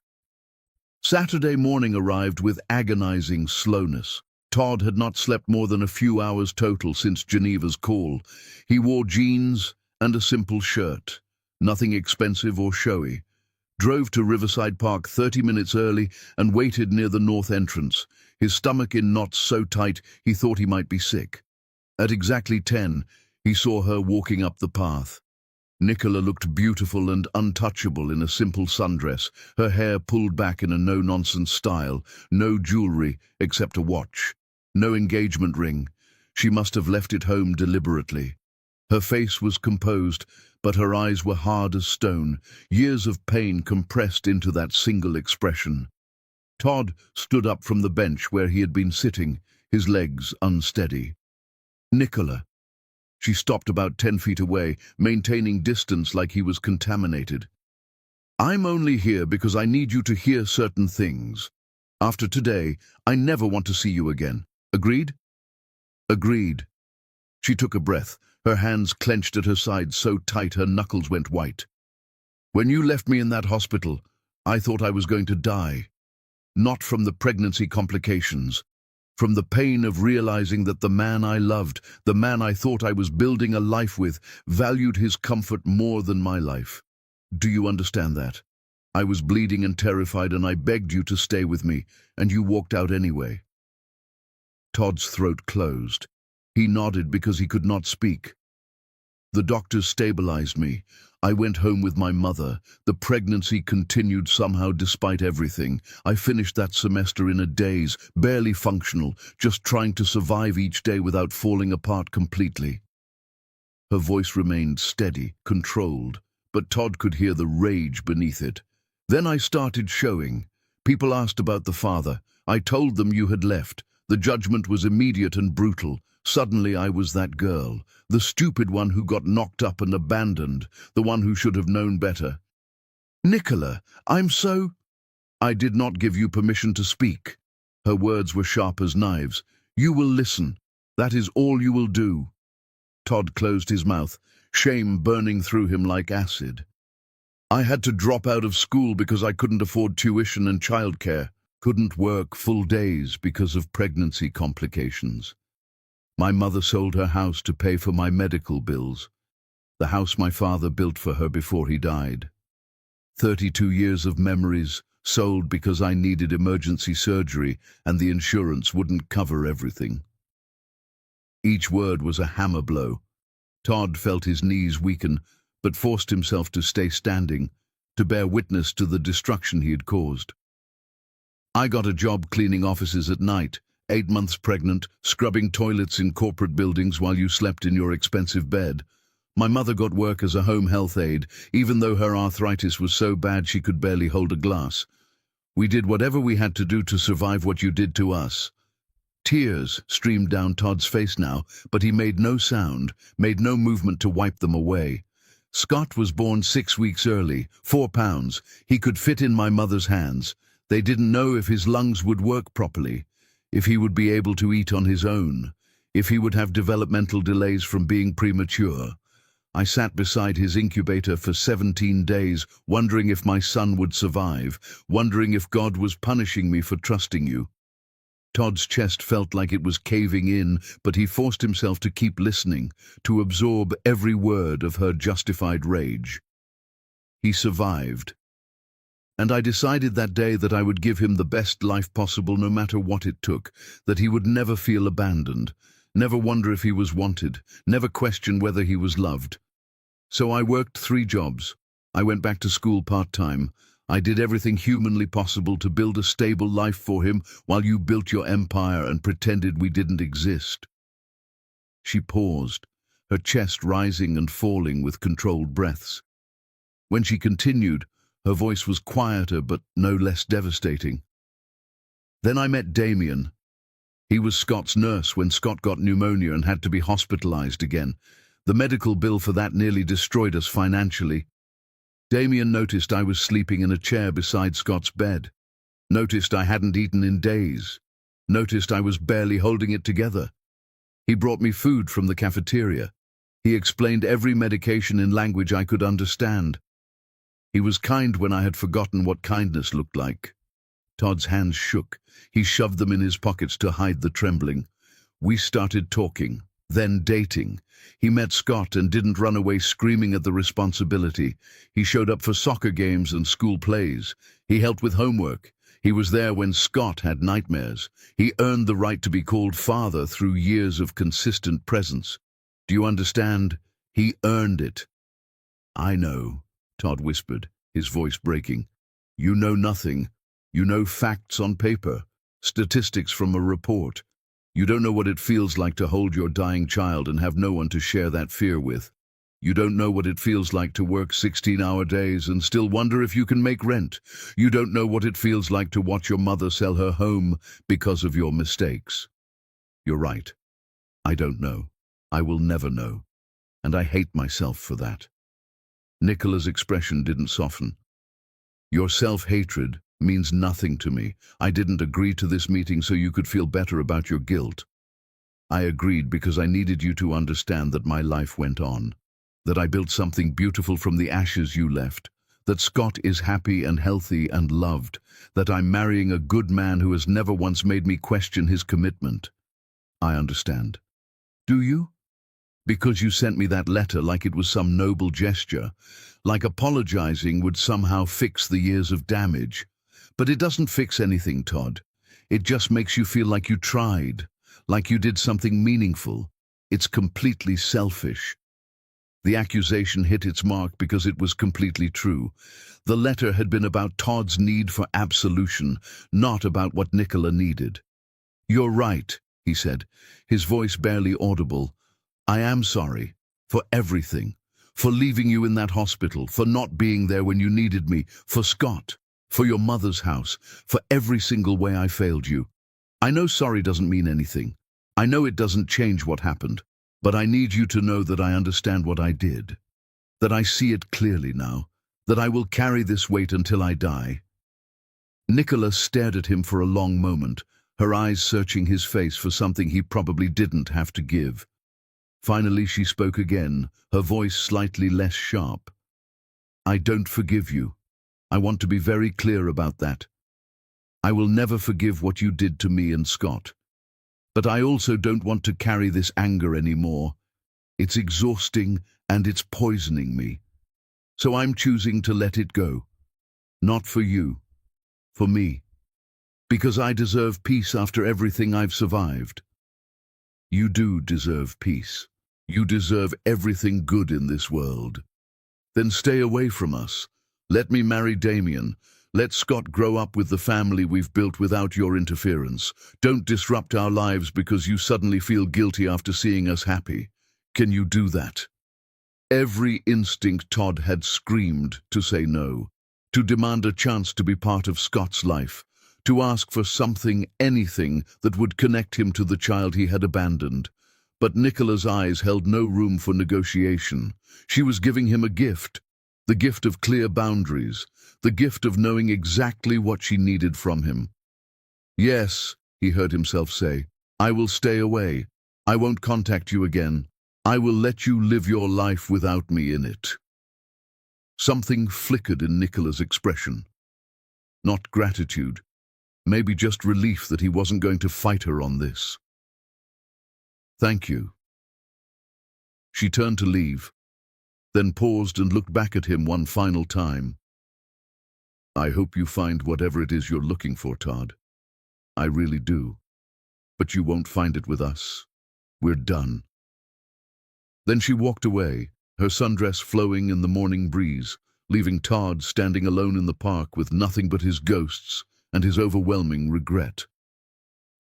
Saturday morning arrived with agonizing slowness. Todd had not slept more than a few hours total since Geneva's call. He wore jeans and a simple shirt. Nothing expensive or showy. Drove to Riverside Park 30 minutes early and waited near the north entrance, his stomach in knots so tight he thought he might be sick. At exactly 10, he saw her walking up the path. Nicola looked beautiful and untouchable in a simple sundress, her hair pulled back in a no-nonsense style, no jewelry except a watch, no engagement ring. She must have left it home deliberately. Her face was composed, but her eyes were hard as stone, years of pain compressed into that single expression. Todd stood up from the bench where he had been sitting, his legs unsteady. Nicola. She stopped about 10 feet away, maintaining distance like he was contaminated. I'm only here because I need you to hear certain things. After today, I never want to see you again. Agreed? Agreed. She took a breath, her hands clenched at her sides so tight her knuckles went white. When you left me in that hospital, I thought I was going to die. Not from the pregnancy complications. From the pain of realizing that the man I loved, the man I thought I was building a life with, valued his comfort more than my life. Do you understand that? I was bleeding and terrified and I begged you to stay with me, and you walked out anyway. Todd's throat closed. He nodded because he could not speak. The doctors stabilized me. I went home with my mother. The pregnancy continued somehow despite everything. I finished that semester in a daze, barely functional, just trying to survive each day without falling apart completely. Her voice remained steady, controlled, but Todd could hear the rage beneath it. Then I started showing. People asked about the father. I told them you had left. The judgment was immediate and brutal. Suddenly I was that girl, the stupid one who got knocked up and abandoned, the one who should have known better. Nicola, I'm so... I did not give you permission to speak. Her words were sharp as knives. You will listen. That is all you will do. Todd closed his mouth, shame burning through him like acid. I had to drop out of school because I couldn't afford tuition and childcare, couldn't work full days because of pregnancy complications. My mother sold her house to pay for my medical bills, the house my father built for her before he died. 32 years of memories sold because I needed emergency surgery and the insurance wouldn't cover everything. Each word was a hammer blow. Todd felt his knees weaken, but forced himself to stay standing, to bear witness to the destruction he had caused. I got a job cleaning offices at night, 8 months pregnant, scrubbing toilets in corporate buildings while you slept in your expensive bed. My mother got work as a home health aide, even though her arthritis was so bad she could barely hold a glass. We did whatever we had to do to survive what you did to us. Tears streamed down Todd's face now, but he made no sound, made no movement to wipe them away. Scott was born 6 weeks early, 4 pounds. He could fit in my mother's hands. They didn't know if his lungs would work properly, if he would be able to eat on his own, if he would have developmental delays from being premature. I sat beside his incubator for 17 days, wondering if my son would survive, wondering if God was punishing me for trusting you. Todd's chest felt like it was caving in, but he forced himself to keep listening, to absorb every word of her justified rage. He survived. And I decided that day that I would give him the best life possible no matter what it took, that he would never feel abandoned, never wonder if he was wanted, never question whether he was loved. So I worked 3 jobs. I went back to school part-time. I did everything humanly possible to build a stable life for him while you built your empire and pretended we didn't exist. She paused, her chest rising and falling with controlled breaths. When she continued, her voice was quieter but no less devastating. Then I met Damien. He was Scott's nurse when Scott got pneumonia and had to be hospitalized again. The medical bill for that nearly destroyed us financially. Damien noticed I was sleeping in a chair beside Scott's bed. Noticed I hadn't eaten in days. Noticed I was barely holding it together. He brought me food from the cafeteria. He explained every medication in language I could understand. He was kind when I had forgotten what kindness looked like. Todd's hands shook. He shoved them in his pockets to hide the trembling. We started talking, then dating. He met Scott and didn't run away screaming at the responsibility. He showed up for soccer games and school plays. He helped with homework. He was there when Scott had nightmares. He earned the right to be called father through years of consistent presence. Do you understand? He earned it. I know, Todd whispered, his voice breaking. You know nothing. You know facts on paper, statistics from a report. You don't know what it feels like to hold your dying child and have no one to share that fear with. You don't know what it feels like to work 16-hour days and still wonder if you can make rent. You don't know what it feels like to watch your mother sell her home because of your mistakes. You're right. I don't know. I will never know. And I hate myself for that. Nicola's expression didn't soften. Your self-hatred means nothing to me. I didn't agree to this meeting so you could feel better about your guilt. I agreed because I needed you to understand that my life went on, that I built something beautiful from the ashes you left, that Scott is happy and healthy and loved, that I'm marrying a good man who has never once made me question his commitment. I understand. Do you? Because you sent me that letter like it was some noble gesture, like apologizing would somehow fix the years of damage. But it doesn't fix anything, Todd. It just makes you feel like you tried, like you did something meaningful. It's completely selfish. The accusation hit its mark because it was completely true. The letter had been about Todd's need for absolution, not about what Nicola needed. You're right, he said, his voice barely audible. I am sorry for everything, for leaving you in that hospital, for not being there when you needed me, for Scott, for your mother's house, for every single way I failed you. I know sorry doesn't mean anything. I know it doesn't change what happened, but I need you to know that I understand what I did, that I see it clearly now, that I will carry this weight until I die. Nicola stared at him for a long moment, her eyes searching his face for something he probably didn't have to give. Finally she spoke again, her voice slightly less sharp. I don't forgive you. I want to be very clear about that. I will never forgive what you did to me and Scott. But I also don't want to carry this anger anymore. It's exhausting and it's poisoning me. So I'm choosing to let it go. Not for you, for me. Because I deserve peace after everything I've survived. You do deserve peace. You deserve everything good in this world. Then stay away from us. Let me marry Damien. Let Scott grow up with the family we've built without your interference. Don't disrupt our lives because you suddenly feel guilty after seeing us happy. Can you do that? Every instinct Todd had screamed to say no, to demand a chance to be part of Scott's life, to ask for something, anything, that would connect him to the child he had abandoned. But Nicola's eyes held no room for negotiation. She was giving him a gift, the gift of clear boundaries, the gift of knowing exactly what she needed from him. "Yes," he heard himself say, "I will stay away. I won't contact you again. I will let you live your life without me in it." Something flickered in Nicola's expression. Not gratitude, maybe just relief that he wasn't going to fight her on this. "Thank you." She turned to leave, then paused and looked back at him one final time. "I hope you find whatever it is you're looking for, Todd. I really do. But you won't find it with us. We're done." Then she walked away, her sundress flowing in the morning breeze, leaving Todd standing alone in the park with nothing but his ghosts and his overwhelming regret.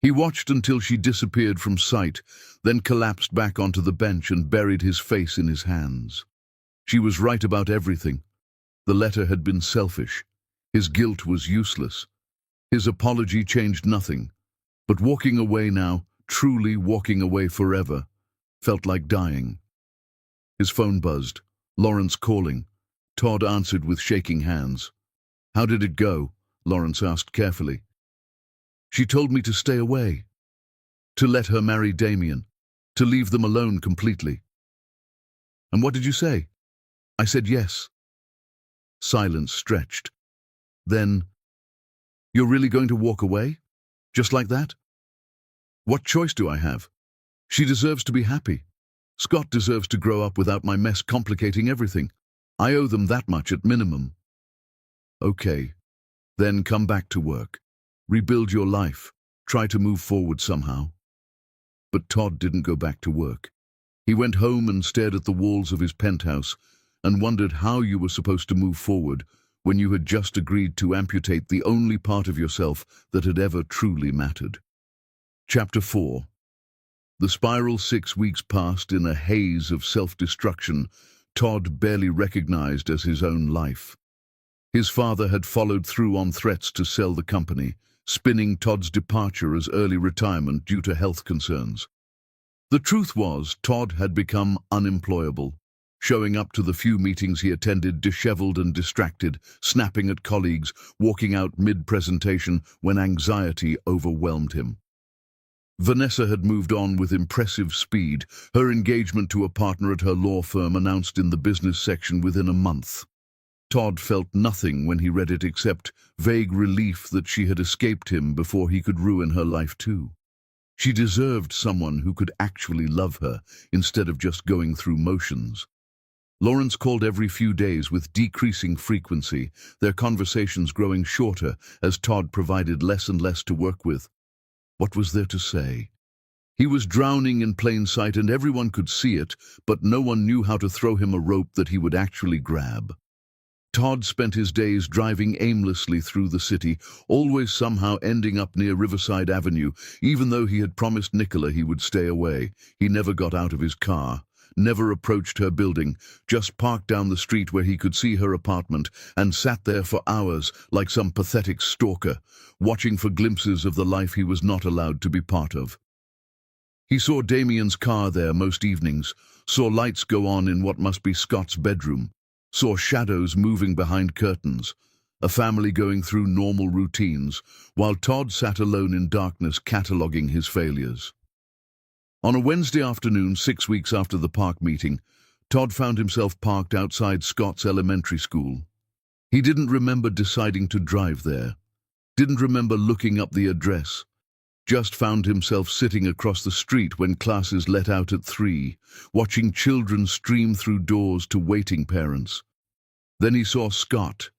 He watched until she disappeared from sight, then collapsed back onto the bench and buried his face in his hands. She was right about everything. The letter had been selfish. His guilt was useless. His apology changed nothing. But walking away now, truly walking away forever, felt like dying. His phone buzzed. Lawrence calling. Todd answered with shaking hands. "How did it go?" Lawrence asked carefully. "She told me to stay away, to let her marry Damien, to leave them alone completely." "And what did you say?" "I said yes." Silence stretched. Then, "You're really going to walk away? Just like that?" "What choice do I have? She deserves to be happy. Scott deserves to grow up without my mess complicating everything. I owe them that much at minimum." "Okay, then come back to work. Rebuild your life. Try to move forward somehow." But Todd didn't go back to work. He went home and stared at the walls of his penthouse and wondered how you were supposed to move forward when you had just agreed to amputate the only part of yourself that had ever truly mattered. Chapter 4. The spiral 6 weeks passed in a haze of self-destruction Todd barely recognized as his own life. His father had followed through on threats to sell the company, spinning Todd's departure as early retirement due to health concerns. The truth was, Todd had become unemployable, showing up to the few meetings he attended disheveled and distracted, snapping at colleagues, walking out mid-presentation when anxiety overwhelmed him. Vanessa had moved on with impressive speed, her engagement to a partner at her law firm announced in the business section within a month. Todd felt nothing when he read it except vague relief that she had escaped him before he could ruin her life too. She deserved someone who could actually love her instead of just going through motions. Lawrence called every few days with decreasing frequency, their conversations growing shorter as Todd provided less and less to work with. What was there to say? He was drowning in plain sight and everyone could see it, but no one knew how to throw him a rope that he would actually grab. Todd spent his days driving aimlessly through the city, always somehow ending up near Riverside Avenue. Even though he had promised Nicola he would stay away, he never got out of his car, never approached her building, just parked down the street where he could see her apartment and sat there for hours like some pathetic stalker, watching for glimpses of the life he was not allowed to be part of. He saw Damien's car there most evenings, saw lights go on in what must be Scott's bedroom, saw shadows moving behind curtains, a family going through normal routines, while Todd sat alone in darkness cataloguing his failures. On a Wednesday afternoon, 6 weeks after the park meeting, Todd found himself parked outside Scott's elementary school. He didn't remember deciding to drive there, didn't remember looking up the address, just found himself sitting across the street when classes let out at 3, watching children stream through doors to waiting parents. Then he saw Scott.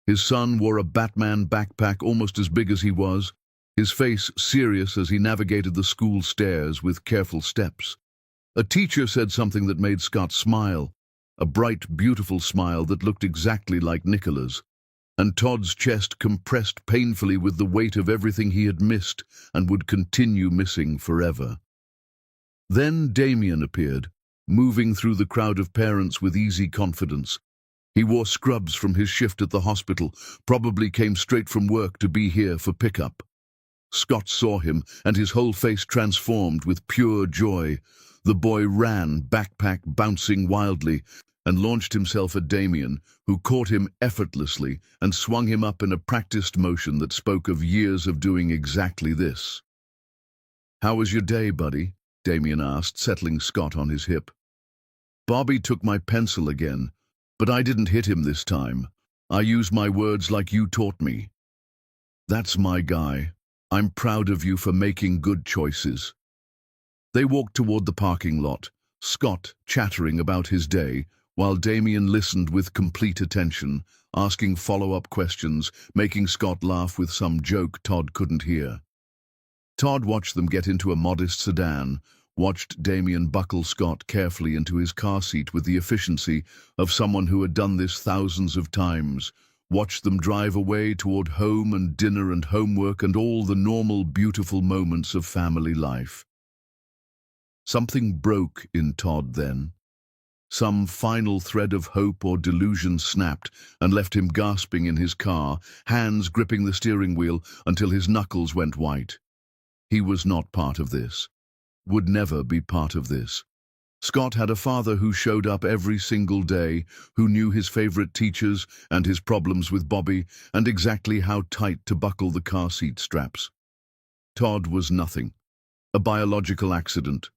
His son wore a Batman backpack almost as big as he was, his face serious as he navigated the school stairs with careful steps. A teacher said something that made Scott smile, a bright, beautiful smile that looked exactly like Nicola's, and Todd's chest compressed painfully with the weight of everything he had missed and would continue missing forever. Then Damien appeared, moving through the crowd of parents with easy confidence. He wore scrubs from his shift at the hospital, probably came straight from work to be here for pickup. Scott saw him, and his whole face transformed with pure joy. The boy ran, backpack bouncing wildly, and launched himself at Damien, who caught him effortlessly and swung him up in a practiced motion that spoke of years of doing exactly this. "How was your day, buddy?" Damien asked, settling Scott on his hip. "Bobby took my pencil again, but I didn't hit him this time. I used my words like you taught me." "That's my guy. I'm proud of you for making good choices." They walked toward the parking lot, Scott chattering about his day, while Damien listened with complete attention, asking follow-up questions, making Scott laugh with some joke Todd couldn't hear. Todd watched them get into a modest sedan, watched Damien buckle Scott carefully into his car seat with the efficiency of someone who had done this thousands of times, watched them drive away toward home and dinner and homework and all the normal, beautiful moments of family life. Something broke in Todd then. Some final thread of hope or delusion snapped and left him gasping in his car, hands gripping the steering wheel until his knuckles went white. He was not part of this. Would never be part of this. Scott had a father who showed up every single day, who knew his favorite teachers and his problems with Bobby, and exactly how tight to buckle the car seat straps. Todd was nothing. A biological accident.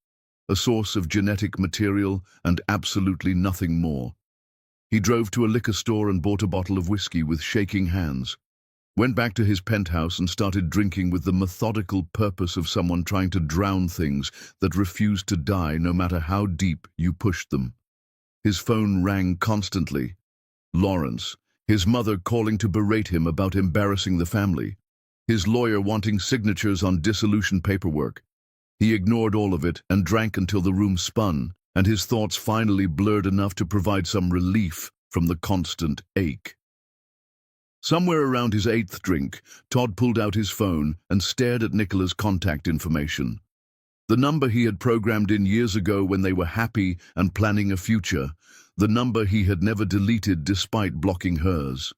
A source of genetic material and absolutely nothing more. He drove to a liquor store and bought a bottle of whiskey with shaking hands. Went back to his penthouse and started drinking with the methodical purpose of someone trying to drown things that refused to die no matter how deep you pushed them. His phone rang constantly. Lawrence, his mother calling to berate him about embarrassing the family. His lawyer wanting signatures on dissolution paperwork. He ignored all of it and drank until the room spun, and his thoughts finally blurred enough to provide some relief from the constant ache. Somewhere around his 8th drink, Todd pulled out his phone and stared at Nicola's contact information. The number he had programmed in years ago when they were happy and planning a future, the number he had never deleted despite blocking hers.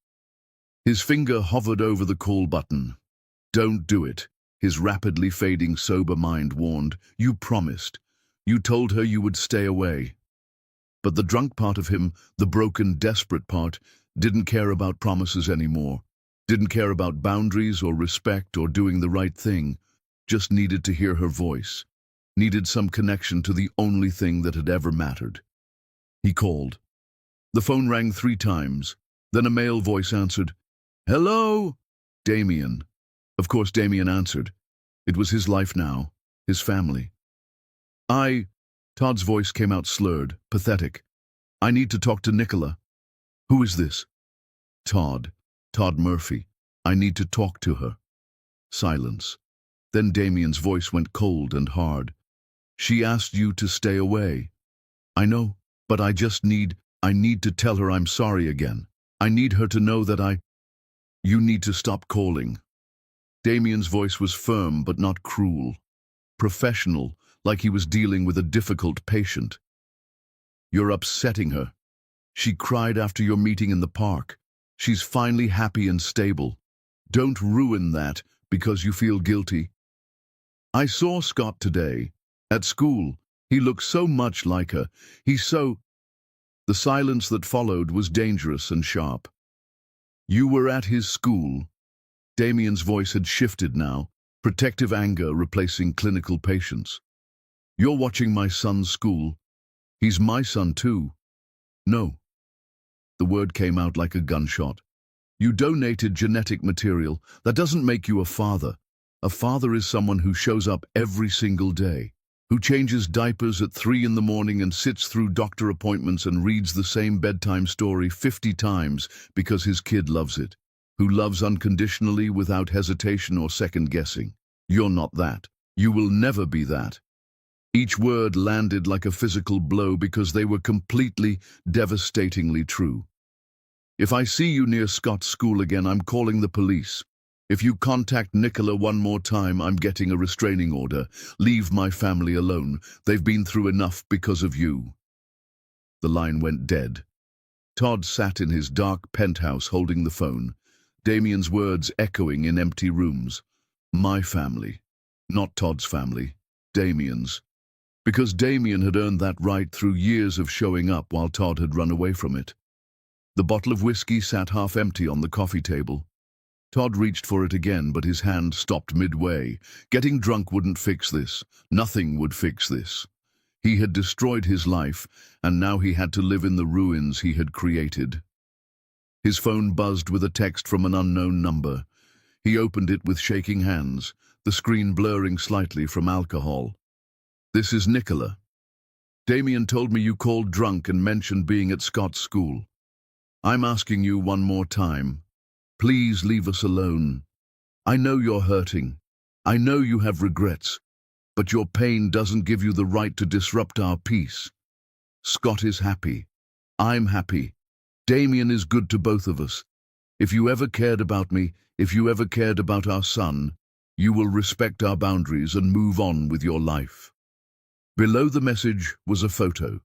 His finger hovered over the call button. "Don't do it," his rapidly fading sober mind warned. "You promised. You told her you would stay away." But the drunk part of him, the broken, desperate part, didn't care about promises anymore. Didn't care about boundaries or respect or doing the right thing. Just needed to hear her voice. Needed some connection to the only thing that had ever mattered. He called. The phone rang 3 times. Then a male voice answered. "Hello?" "Damien." Of course Damien answered. It was his life now, his family. Todd's voice came out slurred, pathetic. "I need to talk to Nicola." "Who is this?" Todd Murphy. "I need to talk to her." Silence. Then Damien's voice went cold and hard. "She asked you to stay away." "I know, but I need to tell her I'm sorry again. I need her to know that You need to stop calling." Damien's voice was firm but not cruel. Professional, like he was dealing with a difficult patient. "You're upsetting her. She cried after your meeting in the park. She's finally happy and stable. Don't ruin that because you feel guilty." "I saw Scott today. At school. He looks so much like her. He's so—" The silence that followed was dangerous and sharp. "You were at his school." Damien's voice had shifted now, protective anger replacing clinical patience. "You're watching my son's school. He's my son too." "No." The word came out like a gunshot. "You donated genetic material. That doesn't make you a father. A father is someone who shows up every single day, who changes diapers at 3 in the morning and sits through doctor appointments and reads the same bedtime story 50 times because his kid loves it, who loves unconditionally without hesitation or second-guessing. You're not that. You will never be that." Each word landed like a physical blow because they were completely, devastatingly true. "If I see you near Scott's school again, I'm calling the police. If you contact Nicola one more time, I'm getting a restraining order. Leave my family alone. They've been through enough because of you." The line went dead. Todd sat in his dark penthouse holding the phone, Damien's words echoing in empty rooms. My family. Not Todd's family. Damien's. Because Damien had earned that right through years of showing up while Todd had run away from it. The bottle of whiskey sat half empty on the coffee table. Todd reached for it again, but his hand stopped midway. Getting drunk wouldn't fix this. Nothing would fix this. He had destroyed his life, and now he had to live in the ruins he had created. His phone buzzed with a text from an unknown number. He opened it with shaking hands, the screen blurring slightly from alcohol. This is Nicola. Damien told me you called drunk and mentioned being at Scott's school. I'm asking you one more time. Please leave us alone. I know you're hurting. I know you have regrets, but your pain doesn't give you the right to disrupt our peace. Scott is happy. I'm happy. Damien is good to both of us. If you ever cared about me, if you ever cared about our son, you will respect our boundaries and move on with your life. Below the message was a photo.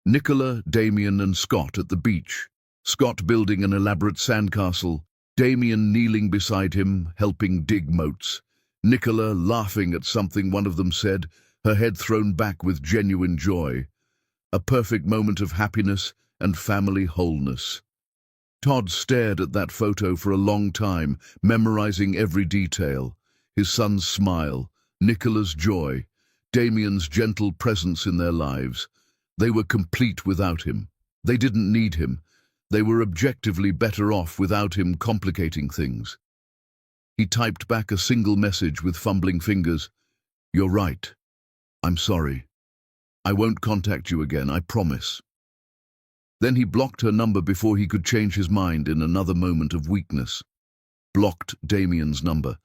Nicola, Damien, and Scott at the beach. Scott building an elaborate sandcastle, Damien kneeling beside him, helping dig moats. Nicola laughing at something one of them said, her head thrown back with genuine joy. A perfect moment of happiness and family wholeness. Todd stared at that photo for a long time, memorizing every detail. His son's smile, Nicola's joy, Damien's gentle presence in their lives. They were complete without him. They didn't need him. They were objectively better off without him complicating things. He typed back a single message with fumbling fingers. You're right. I'm sorry. I won't contact you again, I promise. Then he blocked her number before he could change his mind in another moment of weakness. Blocked Damien's number.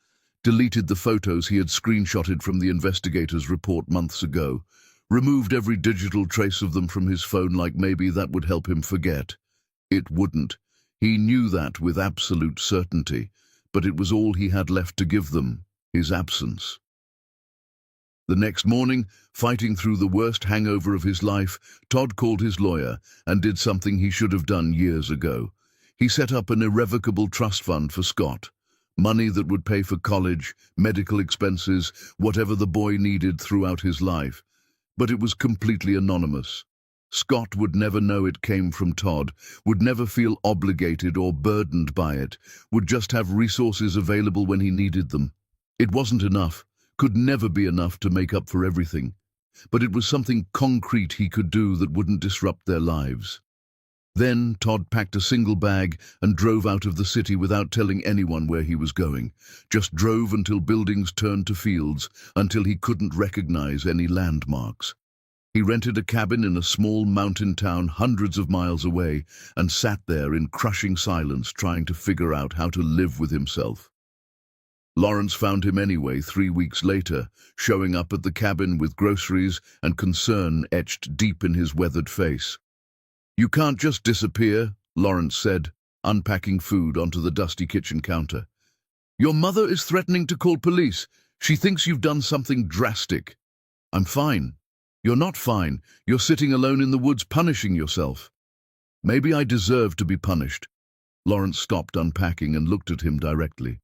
Deleted the photos he had screenshotted from the investigator's report months ago. Removed every digital trace of them from his phone, like maybe that would help him forget. It wouldn't. He knew that with absolute certainty, but it was all he had left to give them, his absence. The next morning, fighting through the worst hangover of his life, Todd called his lawyer and did something he should have done years ago. He set up an irrevocable trust fund for Scott. Money that would pay for college, medical expenses, whatever the boy needed throughout his life. But it was completely anonymous. Scott would never know it came from Todd, would never feel obligated or burdened by it, would just have resources available when he needed them. It wasn't enough, could never be enough to make up for everything. But it was something concrete he could do that wouldn't disrupt their lives. Then Todd packed a single bag and drove out of the city without telling anyone where he was going. Just drove until buildings turned to fields, until he couldn't recognize any landmarks. He rented a cabin in a small mountain town hundreds of miles away and sat there in crushing silence trying to figure out how to live with himself. Lawrence found him anyway 3 weeks later, showing up at the cabin with groceries and concern etched deep in his weathered face. You can't just disappear, Lawrence said, unpacking food onto the dusty kitchen counter. Your mother is threatening to call police. She thinks you've done something drastic. I'm fine. You're not fine. You're sitting alone in the woods punishing yourself. Maybe I deserve to be punished. Lawrence stopped unpacking and looked at him directly.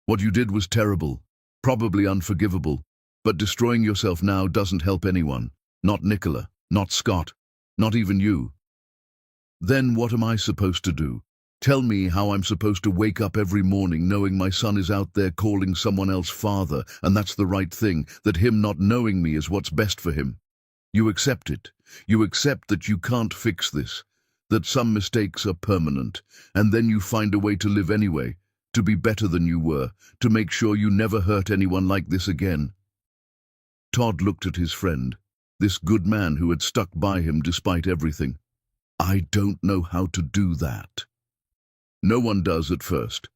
What you did was terrible, probably unforgivable, but destroying yourself now doesn't help anyone. Not Nicola, not Scott, not even you. Then what am I supposed to do? Tell me how I'm supposed to wake up every morning knowing my son is out there calling someone else father, and that's the right thing, that him not knowing me is what's best for him. You accept it. You accept that you can't fix this, that some mistakes are permanent, and then you find a way to live anyway, to be better than you were, to make sure you never hurt anyone like this again. Todd looked at his friend, this good man who had stuck by him despite everything. I don't know how to do that. No one does at first,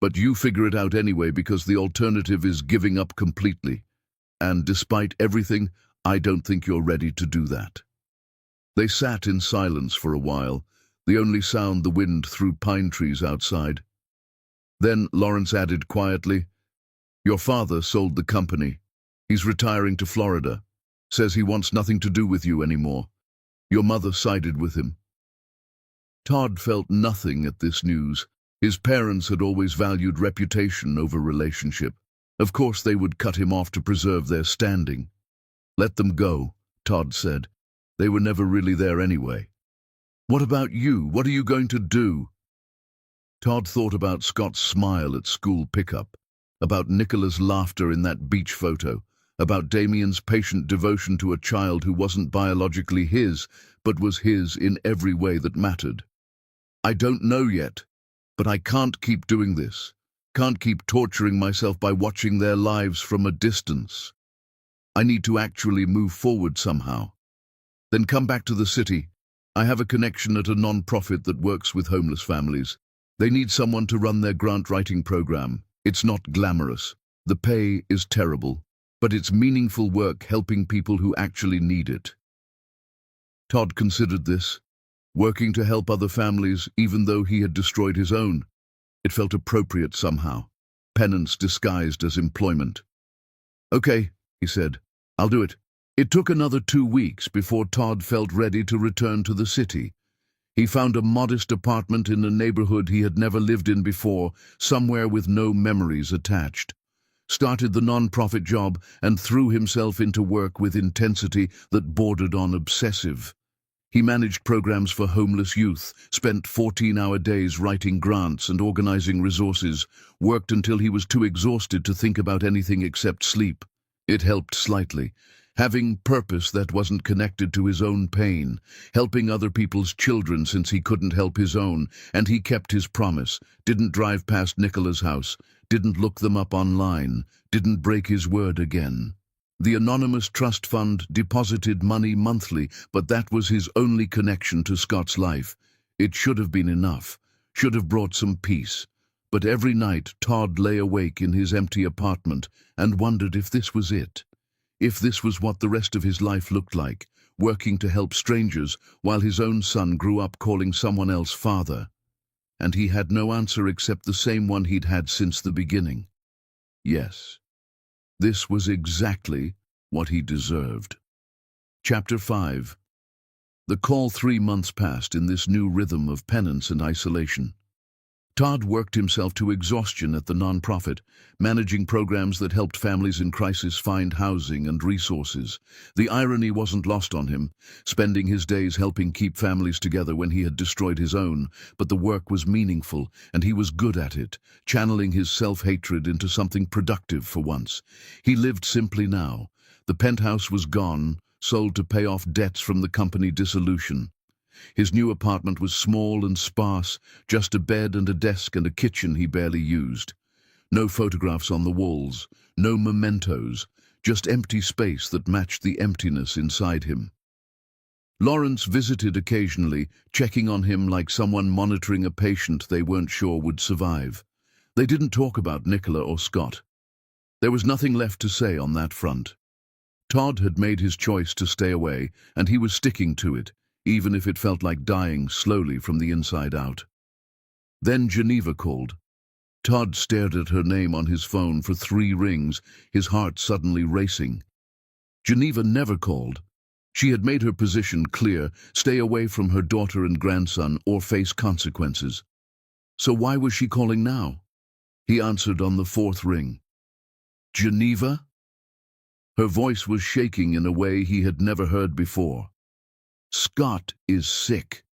but you figure it out anyway because the alternative is giving up completely. And despite everything, I don't think you're ready to do that. They sat in silence for a while, the only sound the wind through pine trees outside. Then Lawrence added quietly, Your father sold the company. He's retiring to Florida. Says he wants nothing to do with you anymore. Your mother sided with him. Todd felt nothing at this news. His parents had always valued reputation over relationship. Of course they would cut him off to preserve their standing. "Let them go," Todd said. "They were never really there anyway." "What about you? What are you going to do?" Todd thought about Scott's smile at school pickup, about Nicola's laughter in that beach photo, about Damien's patient devotion to a child who wasn't biologically his, but was his in every way that mattered. "I don't know yet, but I can't keep doing this. Can't keep torturing myself by watching their lives from a distance. I need to actually move forward somehow. Then come back to the city. I have a connection at a non-profit that works with homeless families. They need someone to run their grant writing program. It's not glamorous. The pay is terrible, but it's meaningful work helping people who actually need it." Todd considered this, working to help other families even though he had destroyed his own. It felt appropriate somehow, penance disguised as employment. "Okay," he said, "I'll do it." It took another 2 weeks before Todd felt ready to return to the city. He found a modest apartment in a neighborhood he had never lived in before, somewhere with no memories attached. Started the non-profit job and threw himself into work with intensity that bordered on obsessive. He managed programs for homeless youth, spent 14-hour days writing grants and organizing resources, worked until he was too exhausted to think about anything except sleep. It helped slightly. Having purpose that wasn't connected to his own pain, helping other people's children since he couldn't help his own, and he kept his promise, didn't drive past Nicola's house, didn't look them up online, didn't break his word again. The anonymous trust fund deposited money monthly, but that was his only connection to Scott's life. It should have been enough, should have brought some peace. But every night Todd lay awake in his empty apartment and wondered if this was it. If this was what the rest of his life looked like, working to help strangers while his own son grew up calling someone else father. And he had no answer except the same one he'd had since the beginning. Yes, this was exactly what he deserved. Chapter 5. The call 3 months passed in this new rhythm of penance and isolation. Todd worked himself to exhaustion at the non-profit, managing programs that helped families in crisis find housing and resources. The irony wasn't lost on him, spending his days helping keep families together when he had destroyed his own, but the work was meaningful, and he was good at it, channeling his self-hatred into something productive for once. He lived simply now. The penthouse was gone, sold to pay off debts from the company dissolution. His new apartment was small and sparse, just a bed and a desk and a kitchen he barely used. No photographs on the walls, no mementos, just empty space that matched the emptiness inside him. Lawrence visited occasionally, checking on him like someone monitoring a patient they weren't sure would survive. They didn't talk about Nicola or Scott. There was nothing left to say on that front. Todd had made his choice to stay away, and he was sticking to it, even if it felt like dying slowly from the inside out. Then Geneva called. Todd stared at her name on his phone for 3 rings, his heart suddenly racing. Geneva never called. She had made her position clear, stay away from her daughter and grandson or face consequences. So why was she calling now? He answered on the 4th ring. "Geneva?" Her voice was shaking in a way he had never heard before. "Scott is sick."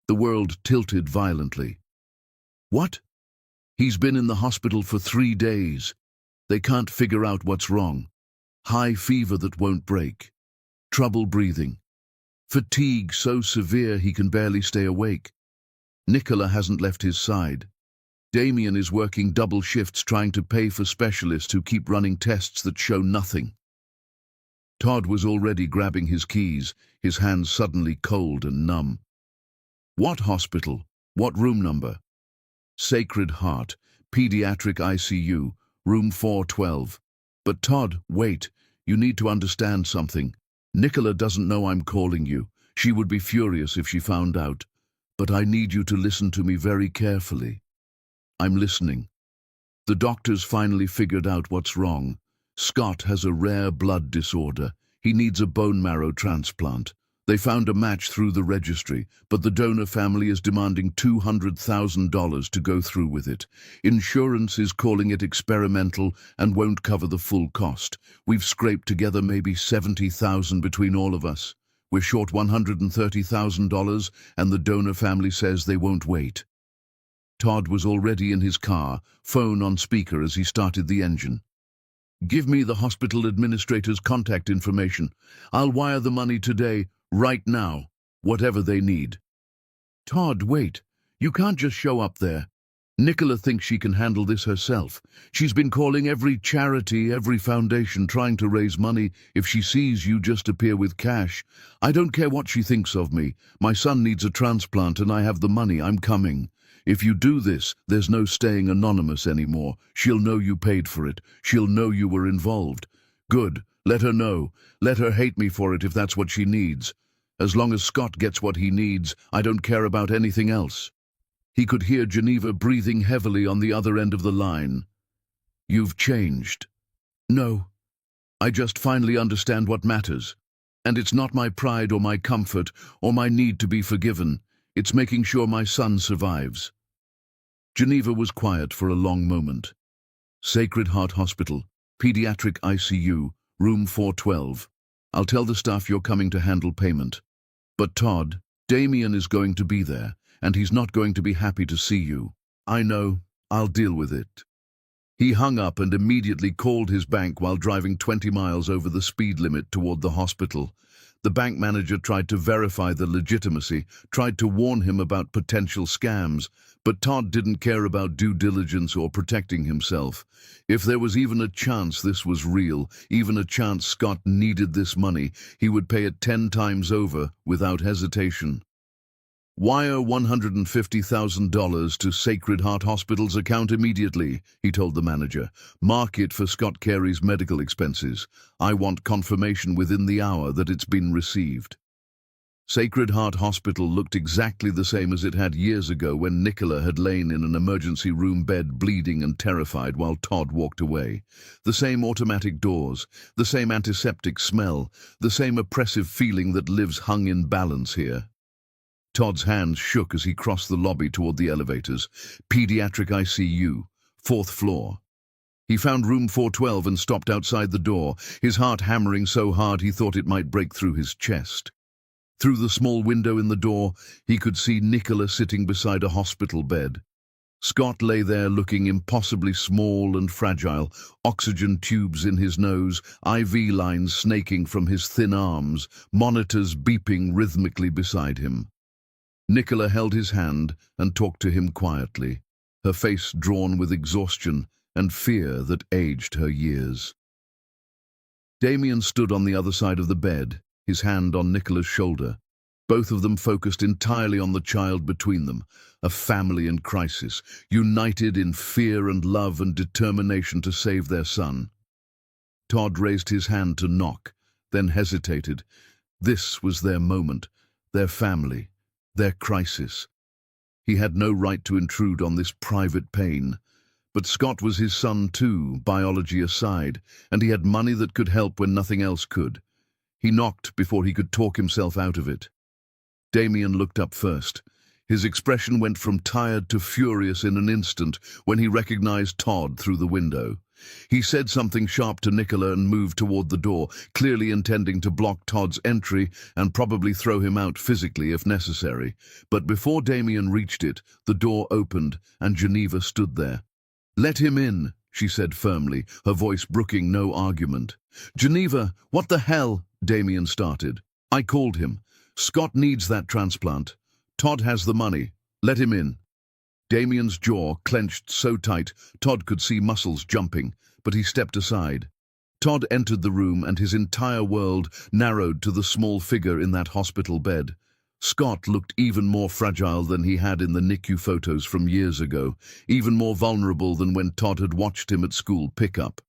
The world tilted violently. "What?" "He's been in the hospital for 3 days. They can't figure out what's wrong. High fever that won't break. Trouble breathing. Fatigue so severe he can barely stay awake. Nicola hasn't left his side. Damien is working double shifts trying to pay for specialists who keep running tests that show nothing." Todd was already grabbing his keys, his hands suddenly cold and numb. "What hospital? What room number?" "Sacred Heart, Pediatric ICU, room 412. "But Todd, wait, you need to understand something. Nicola doesn't know I'm calling you. She would be furious if she found out. But I need you to listen to me very carefully." "I'm listening." "The doctors finally figured out what's wrong. Scott has a rare blood disorder. He needs a bone marrow transplant. They found a match through the registry, but the donor family is demanding $200,000 to go through with it. Insurance is calling it experimental and won't cover the full cost. We've scraped together maybe $70,000 between all of us. We're short $130,000, and the donor family says they won't wait. Todd was already in his car, phone on speaker as he started the engine. "Give me the hospital administrator's contact information. I'll wire the money today, right now, whatever they need." "Todd, wait. You can't just show up there. Nicola thinks she can handle this herself. She's been calling every charity, every foundation, trying to raise money. If she sees you just appear with cash, I don't care what she thinks of me. My son needs a transplant and I have the money. I'm coming. If you do this, there's no staying anonymous anymore. She'll know you paid for it. She'll know you were involved. Good. Let her know. Let her hate me for it if that's what she needs. As long as Scott gets what he needs, I don't care about anything else." He could hear Geneva breathing heavily on the other end of the line. "You've changed." "No. I just finally understand what matters. And it's not my pride or my comfort or my need to be forgiven. It's making sure my son survives." Geneva was quiet for a long moment. "Sacred Heart Hospital, Pediatric ICU, room 412. I'll tell the staff you're coming to handle payment. But Todd, Damien is going to be there, and he's not going to be happy to see you." "I know. I'll deal with it." He hung up and immediately called his bank while driving 20 miles over the speed limit toward the hospital. The bank manager tried to verify the legitimacy, tried to warn him about potential scams, but Todd didn't care about due diligence or protecting himself. If there was even a chance this was real, even a chance Scott needed this money, he would pay it 10 times over without hesitation. "Wire $150,000 to Sacred Heart Hospital's account immediately," he told the manager. "Mark it for Scott Carey's medical expenses. I want confirmation within the hour that it's been received." Sacred Heart Hospital looked exactly the same as it had years ago when Nicola had lain in an emergency room bed bleeding and terrified while Todd walked away. The same automatic doors, the same antiseptic smell, the same oppressive feeling that lives hung in balance here. Todd's hands shook as he crossed the lobby toward the elevators. Pediatric ICU, 4th floor. He found room 412 and stopped outside the door, his heart hammering so hard he thought it might break through his chest. Through the small window in the door, he could see Nicola sitting beside a hospital bed. Scott lay there looking impossibly small and fragile, oxygen tubes in his nose, IV lines snaking from his thin arms, monitors beeping rhythmically beside him. Nicola held his hand and talked to him quietly, her face drawn with exhaustion and fear that aged her years. Damien stood on the other side of the bed, his hand on Nicola's shoulder, both of them focused entirely on the child between them, a family in crisis, united in fear and love and determination to save their son. Todd raised his hand to knock, then hesitated. This was their moment, their family, their crisis. He had no right to intrude on this private pain. But Scott was his son too, biology aside, and he had money that could help when nothing else could. He knocked before he could talk himself out of it. Damien looked up first. His expression went from tired to furious in an instant when he recognized Todd through the window. He said something sharp to Nicola and moved toward the door, clearly intending to block Todd's entry and probably throw him out physically if necessary. But before Damien reached it, the door opened and Geneva stood there. "Let him in," she said firmly, her voice brooking no argument. "Geneva, what the hell?" Damien started. "I called him. Scott needs that transplant. Todd has the money. Let him in." Damien's jaw clenched so tight Todd could see muscles jumping, but he stepped aside. Todd entered the room and his entire world narrowed to the small figure in that hospital bed. Scott looked even more fragile than he had in the NICU photos from years ago, even more vulnerable than when Todd had watched him at school pickup.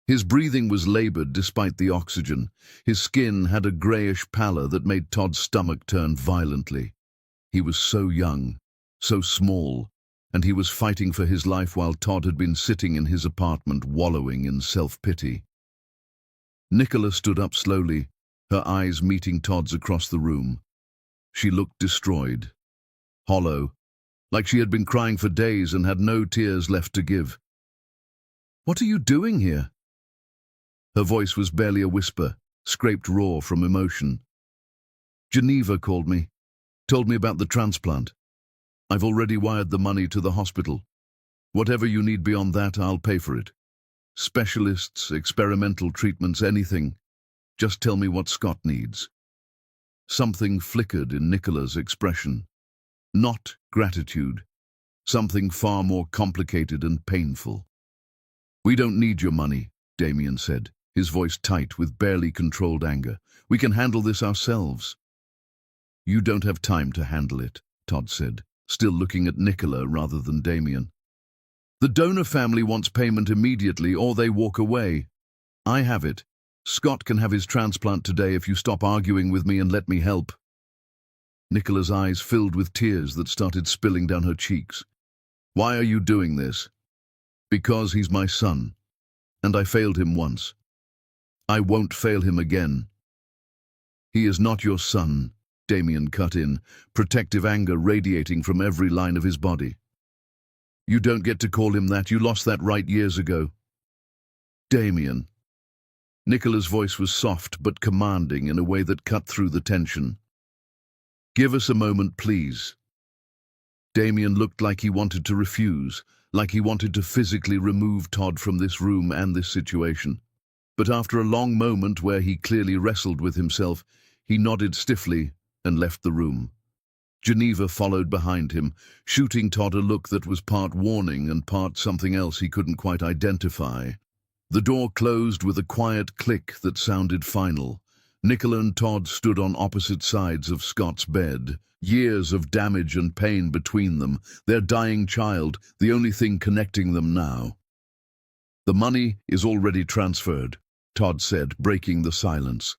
His breathing was labored despite the oxygen. His skin had a grayish pallor that made Todd's stomach turn violently. He was so young, so small, and he was fighting for his life while Todd had been sitting in his apartment wallowing in self-pity. Nicola stood up slowly, her eyes meeting Todd's across the room. She looked destroyed, hollow, like she had been crying for days and had no tears left to give. "What are you doing here?" Her voice was barely a whisper, scraped raw from emotion. "Geneva called me, told me about the transplant. I've already wired the money to the hospital. Whatever you need beyond that, I'll pay for it. Specialists, experimental treatments, anything. Just tell me what Scott needs." Something flickered in Nicola's expression. Not gratitude. Something far more complicated and painful. "We don't need your money," Damien said, his voice tight with barely controlled anger. "We can handle this ourselves." "You don't have time to handle it," Todd said, still looking at Nicola rather than Damien. "The donor family wants payment immediately or they walk away. I have it. Scott can have his transplant today if you stop arguing with me and let me help." Nicola's eyes filled with tears that started spilling down her cheeks. "Why are you doing this?" "Because he's my son, and I failed him once. I won't fail him again." "He is not your son," Damien cut in, protective anger radiating from every line of his body. "You don't get to call him that. You lost that right years ago." "Damien." Nicola's voice was soft but commanding in a way that cut through the tension. "Give us a moment, please." Damien looked like he wanted to refuse, like he wanted to physically remove Todd from this room and this situation. But after a long moment where he clearly wrestled with himself, he nodded stiffly and left the room. Geneva followed behind him, shooting Todd a look that was part warning and part something else he couldn't quite identify. The door closed with a quiet click that sounded final. Nicola and Todd stood on opposite sides of Scott's bed, years of damage and pain between them, their dying child, the only thing connecting them now. "The money is already transferred," Todd said, breaking the silence.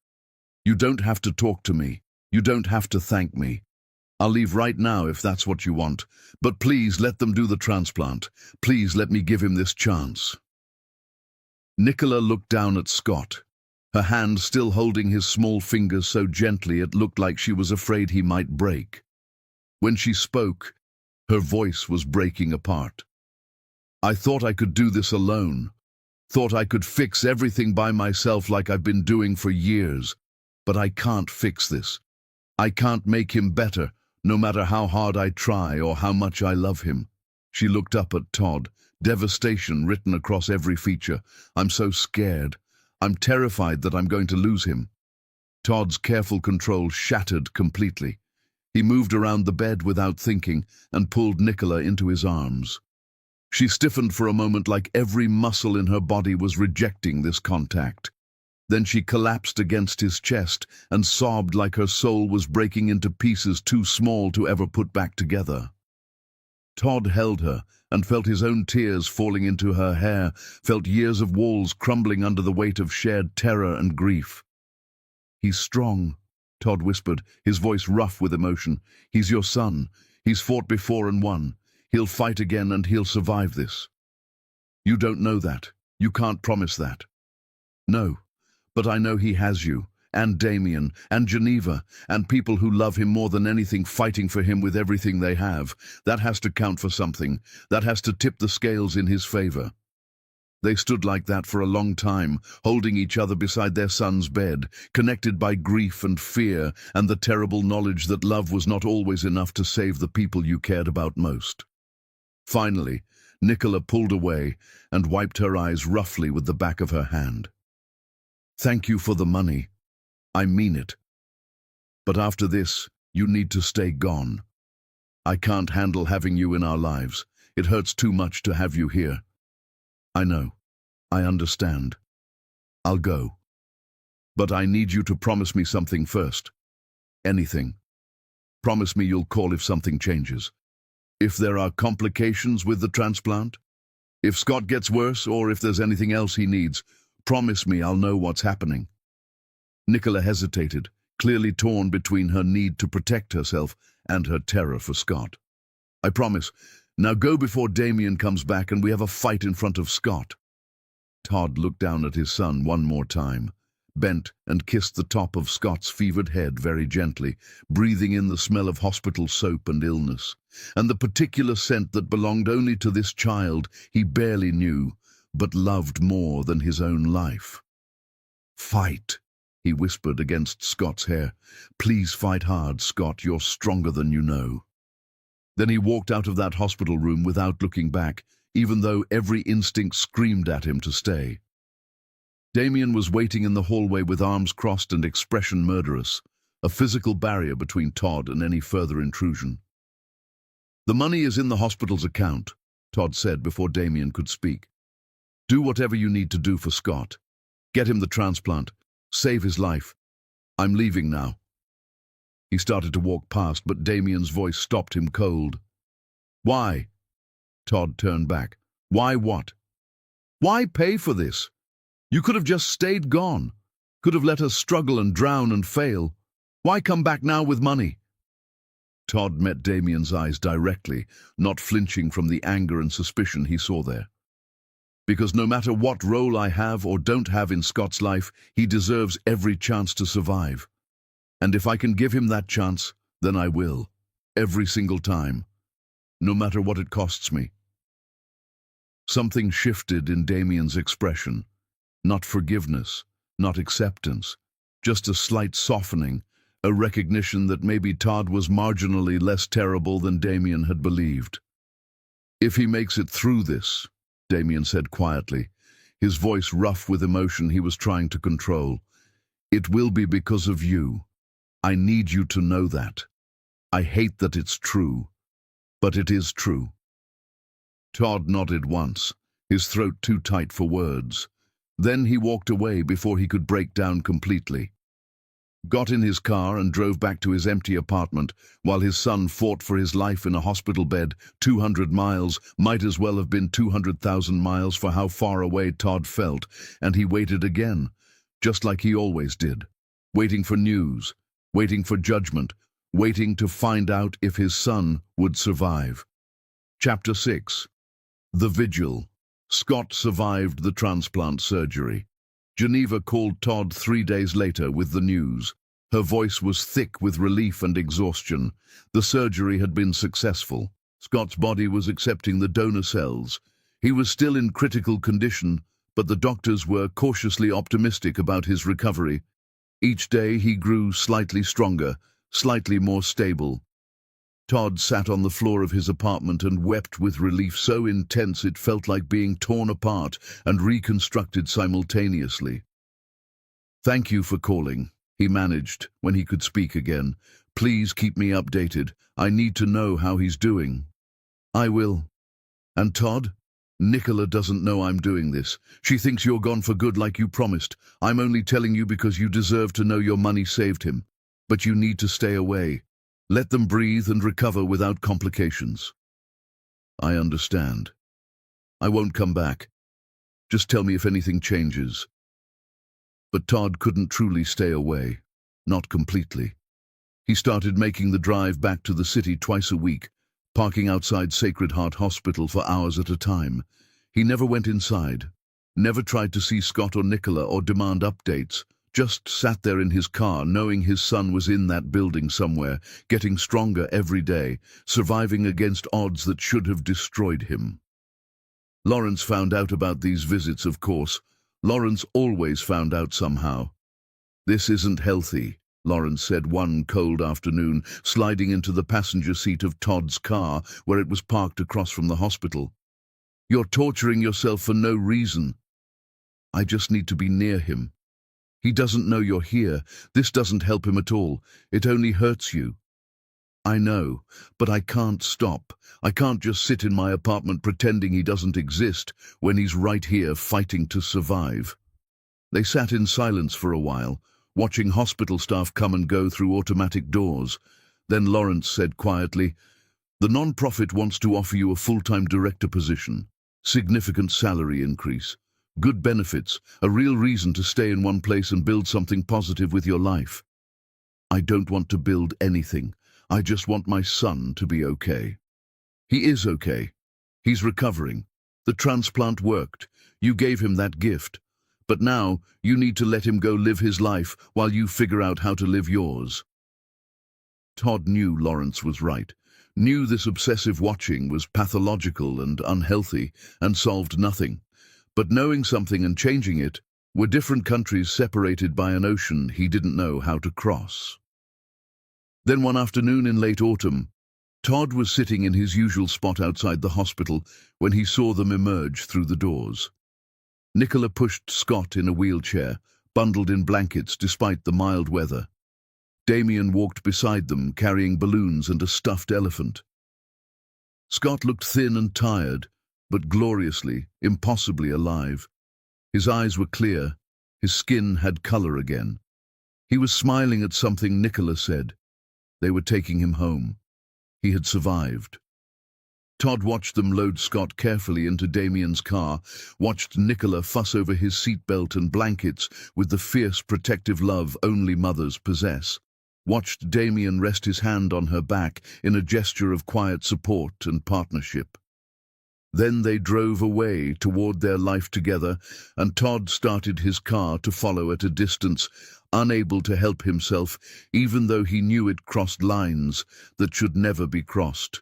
"You don't have to talk to me. You don't have to thank me. I'll leave right now if that's what you want, but please let them do the transplant. Please let me give him this chance." Nicola looked down at Scott, her hand still holding his small fingers so gently it looked like she was afraid he might break. When she spoke, her voice was breaking apart. "I thought I could do this alone. Thought I could fix everything by myself like I've been doing for years. But I can't fix this. I can't make him better, no matter how hard I try or how much I love him." She looked up at Todd, devastation written across every feature. "I'm so scared. I'm terrified that I'm going to lose him." Todd's careful control shattered completely. He moved around the bed without thinking and pulled Nicola into his arms. She stiffened for a moment like every muscle in her body was rejecting this contact. Then she collapsed against his chest and sobbed like her soul was breaking into pieces too small to ever put back together. Todd held her and felt his own tears falling into her hair, felt years of walls crumbling under the weight of shared terror and grief. "He's strong," Todd whispered, his voice rough with emotion. "He's your son. He's fought before and won. He'll fight again and he'll survive this." "You don't know that. You can't promise that." "No, but I know he has you, and Damien, and Geneva, and people who love him more than anything fighting for him with everything they have. That has to count for something. That has to tip the scales in his favor." They stood like that for a long time, holding each other beside their son's bed, connected by grief and fear and the terrible knowledge that love was not always enough to save the people you cared about most. Finally, Nicola pulled away and wiped her eyes roughly with the back of her hand. "Thank you for the money. I mean it. But after this, you need to stay gone. I can't handle having you in our lives. It hurts too much to have you here." "I know. I understand. I'll go. But I need you to promise me something first. Anything. Promise me you'll call if something changes. If there are complications with the transplant, if Scott gets worse, or if there's anything else he needs, promise me I'll know what's happening." Nicola hesitated, clearly torn between her need to protect herself and her terror for Scott. "I promise. Now go before Damien comes back and we have a fight in front of Scott." Todd looked down at his son one more time, bent and kissed the top of Scott's fevered head very gently, breathing in the smell of hospital soap and illness, and the particular scent that belonged only to this child he barely knew, but loved more than his own life. "Fight," he whispered against Scott's hair. "Please fight hard, Scott. You're stronger than you know." Then he walked out of that hospital room without looking back, even though every instinct screamed at him to stay. Damien was waiting in the hallway with arms crossed and expression murderous, a physical barrier between Todd and any further intrusion. "The money is in the hospital's account," Todd said before Damien could speak. "Do whatever you need to do for Scott. Get him the transplant. Save his life. I'm leaving now." He started to walk past, but Damien's voice stopped him cold. "Why?" Todd turned back. "Why what? Why pay for this? You could have just stayed gone. Could have let us struggle and drown and fail. Why come back now with money?" Todd met Damien's eyes directly, not flinching from the anger and suspicion he saw there. "Because no matter what role I have or don't have in Scott's life, he deserves every chance to survive. And if I can give him that chance, then I will. Every single time. No matter what it costs me." Something shifted in Damien's expression. Not forgiveness, not acceptance, just a slight softening, a recognition that maybe Todd was marginally less terrible than Damien had believed. "If he makes it through this," Damien said quietly, his voice rough with emotion he was trying to control, "it will be because of you. I need you to know that. I hate that it's true, but it is true." Todd nodded once, his throat too tight for words. Then he walked away before he could break down completely. Got in his car and drove back to his empty apartment while his son fought for his life in a hospital bed. 200 miles might as well have been 200,000 miles for how far away Todd felt, and he waited again, just like he always did, waiting for news, waiting for judgment, waiting to find out if his son would survive. Chapter 6. The Vigil. Scott survived the transplant surgery. Geneva called Todd 3 days later with the news. Her voice was thick with relief and exhaustion. The surgery had been successful. Scott's body was accepting the donor cells. He was still in critical condition, but the doctors were cautiously optimistic about his recovery. Each day he grew slightly stronger, slightly more stable. Todd sat on the floor of his apartment and wept with relief so intense it felt like being torn apart and reconstructed simultaneously. "Thank you for calling," he managed when he could speak again. "Please keep me updated. I need to know how he's doing." "I will." "And Todd? Nicola doesn't know I'm doing this. She thinks you're gone for good like you promised. I'm only telling you because you deserve to know your money saved him. But you need to stay away. Let them breathe and recover without complications." "I understand. I won't come back. Just tell me if anything changes." But Todd couldn't truly stay away. Not completely. He started making the drive back to the city twice a week, parking outside Sacred Heart Hospital for hours at a time. He never went inside, never tried to see Scott or Nicola or demand updates. Just sat there in his car, knowing his son was in that building somewhere, getting stronger every day, surviving against odds that should have destroyed him. Lawrence found out about these visits, of course. Lawrence always found out somehow. "This isn't healthy," Lawrence said one cold afternoon, sliding into the passenger seat of Todd's car, where it was parked across from the hospital. "You're torturing yourself for no reason." "I just need to be near him. He doesn't know you're here. This doesn't help him at all. It only hurts you." "I know, but I can't stop. I can't just sit in my apartment pretending he doesn't exist when he's right here fighting to survive." They sat in silence for a while, watching hospital staff come and go through automatic doors. Then Lawrence said quietly, "The non-profit wants to offer you a full-time director position, significant salary increase, good benefits, a real reason to stay in one place and build something positive with your life." "I don't want to build anything. I just want my son to be okay." "He is okay. He's recovering. The transplant worked. You gave him that gift. But now, you need to let him go live his life while you figure out how to live yours." Todd knew Lawrence was right, knew this obsessive watching was pathological and unhealthy, and solved nothing. But knowing something and changing it were different countries separated by an ocean he didn't know how to cross. Then one afternoon in late autumn, Todd was sitting in his usual spot outside the hospital when he saw them emerge through the doors. Nicola pushed Scott in a wheelchair, bundled in blankets despite the mild weather. Damien walked beside them, carrying balloons and a stuffed elephant. Scott looked thin and tired, but gloriously, impossibly alive. His eyes were clear, his skin had color again. He was smiling at something Nicola said. They were taking him home. He had survived. Todd watched them load Scott carefully into Damien's car, watched Nicola fuss over his seatbelt and blankets with the fierce protective love only mothers possess, watched Damien rest his hand on her back in a gesture of quiet support and partnership. Then they drove away toward their life together, and Todd started his car to follow at a distance, unable to help himself, even though he knew it crossed lines that should never be crossed.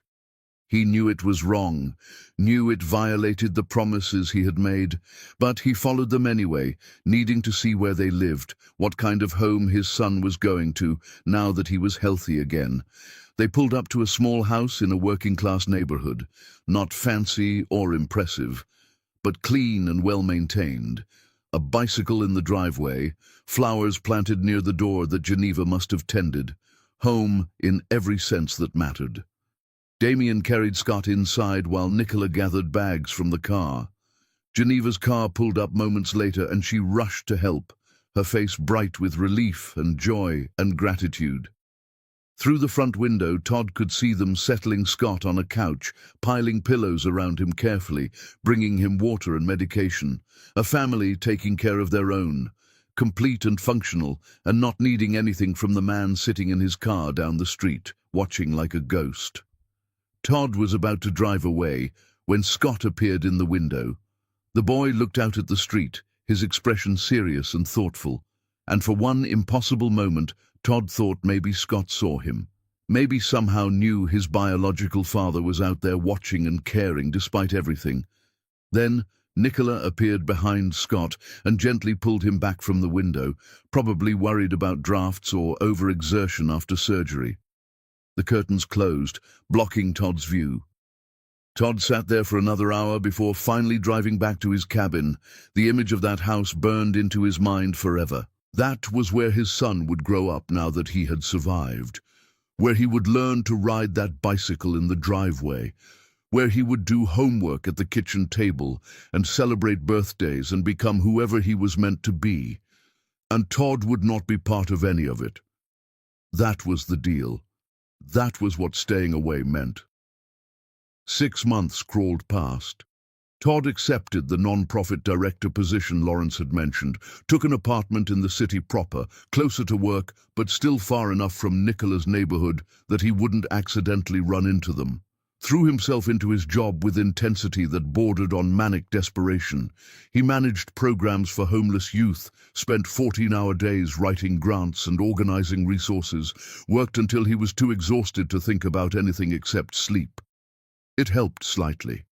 He knew it was wrong, knew it violated the promises he had made, but he followed them anyway, needing to see where they lived, what kind of home his son was going to, now that he was healthy again. They pulled up to a small house in a working-class neighborhood, not fancy or impressive, but clean and well-maintained. A bicycle in the driveway, flowers planted near the door that Geneva must have tended. Home in every sense that mattered. Damien carried Scott inside while Nicola gathered bags from the car. Geneva's car pulled up moments later and she rushed to help, her face bright with relief and joy and gratitude. Through the front window, Todd could see them settling Scott on a couch, piling pillows around him carefully, bringing him water and medication. A family taking care of their own, complete and functional, and not needing anything from the man sitting in his car down the street, watching like a ghost. Todd was about to drive away when Scott appeared in the window. The boy looked out at the street, his expression serious and thoughtful, and for one impossible moment, Todd thought maybe Scott saw him. Maybe somehow knew his biological father was out there watching and caring despite everything. Then Nicola appeared behind Scott and gently pulled him back from the window, probably worried about drafts or overexertion after surgery. The curtains closed, blocking Todd's view. Todd sat there for another hour before finally driving back to his cabin. The image of that house burned into his mind forever. That was where his son would grow up now that he had survived, where he would learn to ride that bicycle in the driveway, where he would do homework at the kitchen table and celebrate birthdays and become whoever he was meant to be. And Todd would not be part of any of it. That was the deal. That was what staying away meant. 6 months crawled past. Todd accepted the non-profit director position Lawrence had mentioned, took an apartment in the city proper, closer to work, but still far enough from Nicola's neighborhood that he wouldn't accidentally run into them. Threw himself into his job with intensity that bordered on manic desperation. He managed programs for homeless youth, spent 14-hour days writing grants and organizing resources, worked until he was too exhausted to think about anything except sleep. It helped slightly.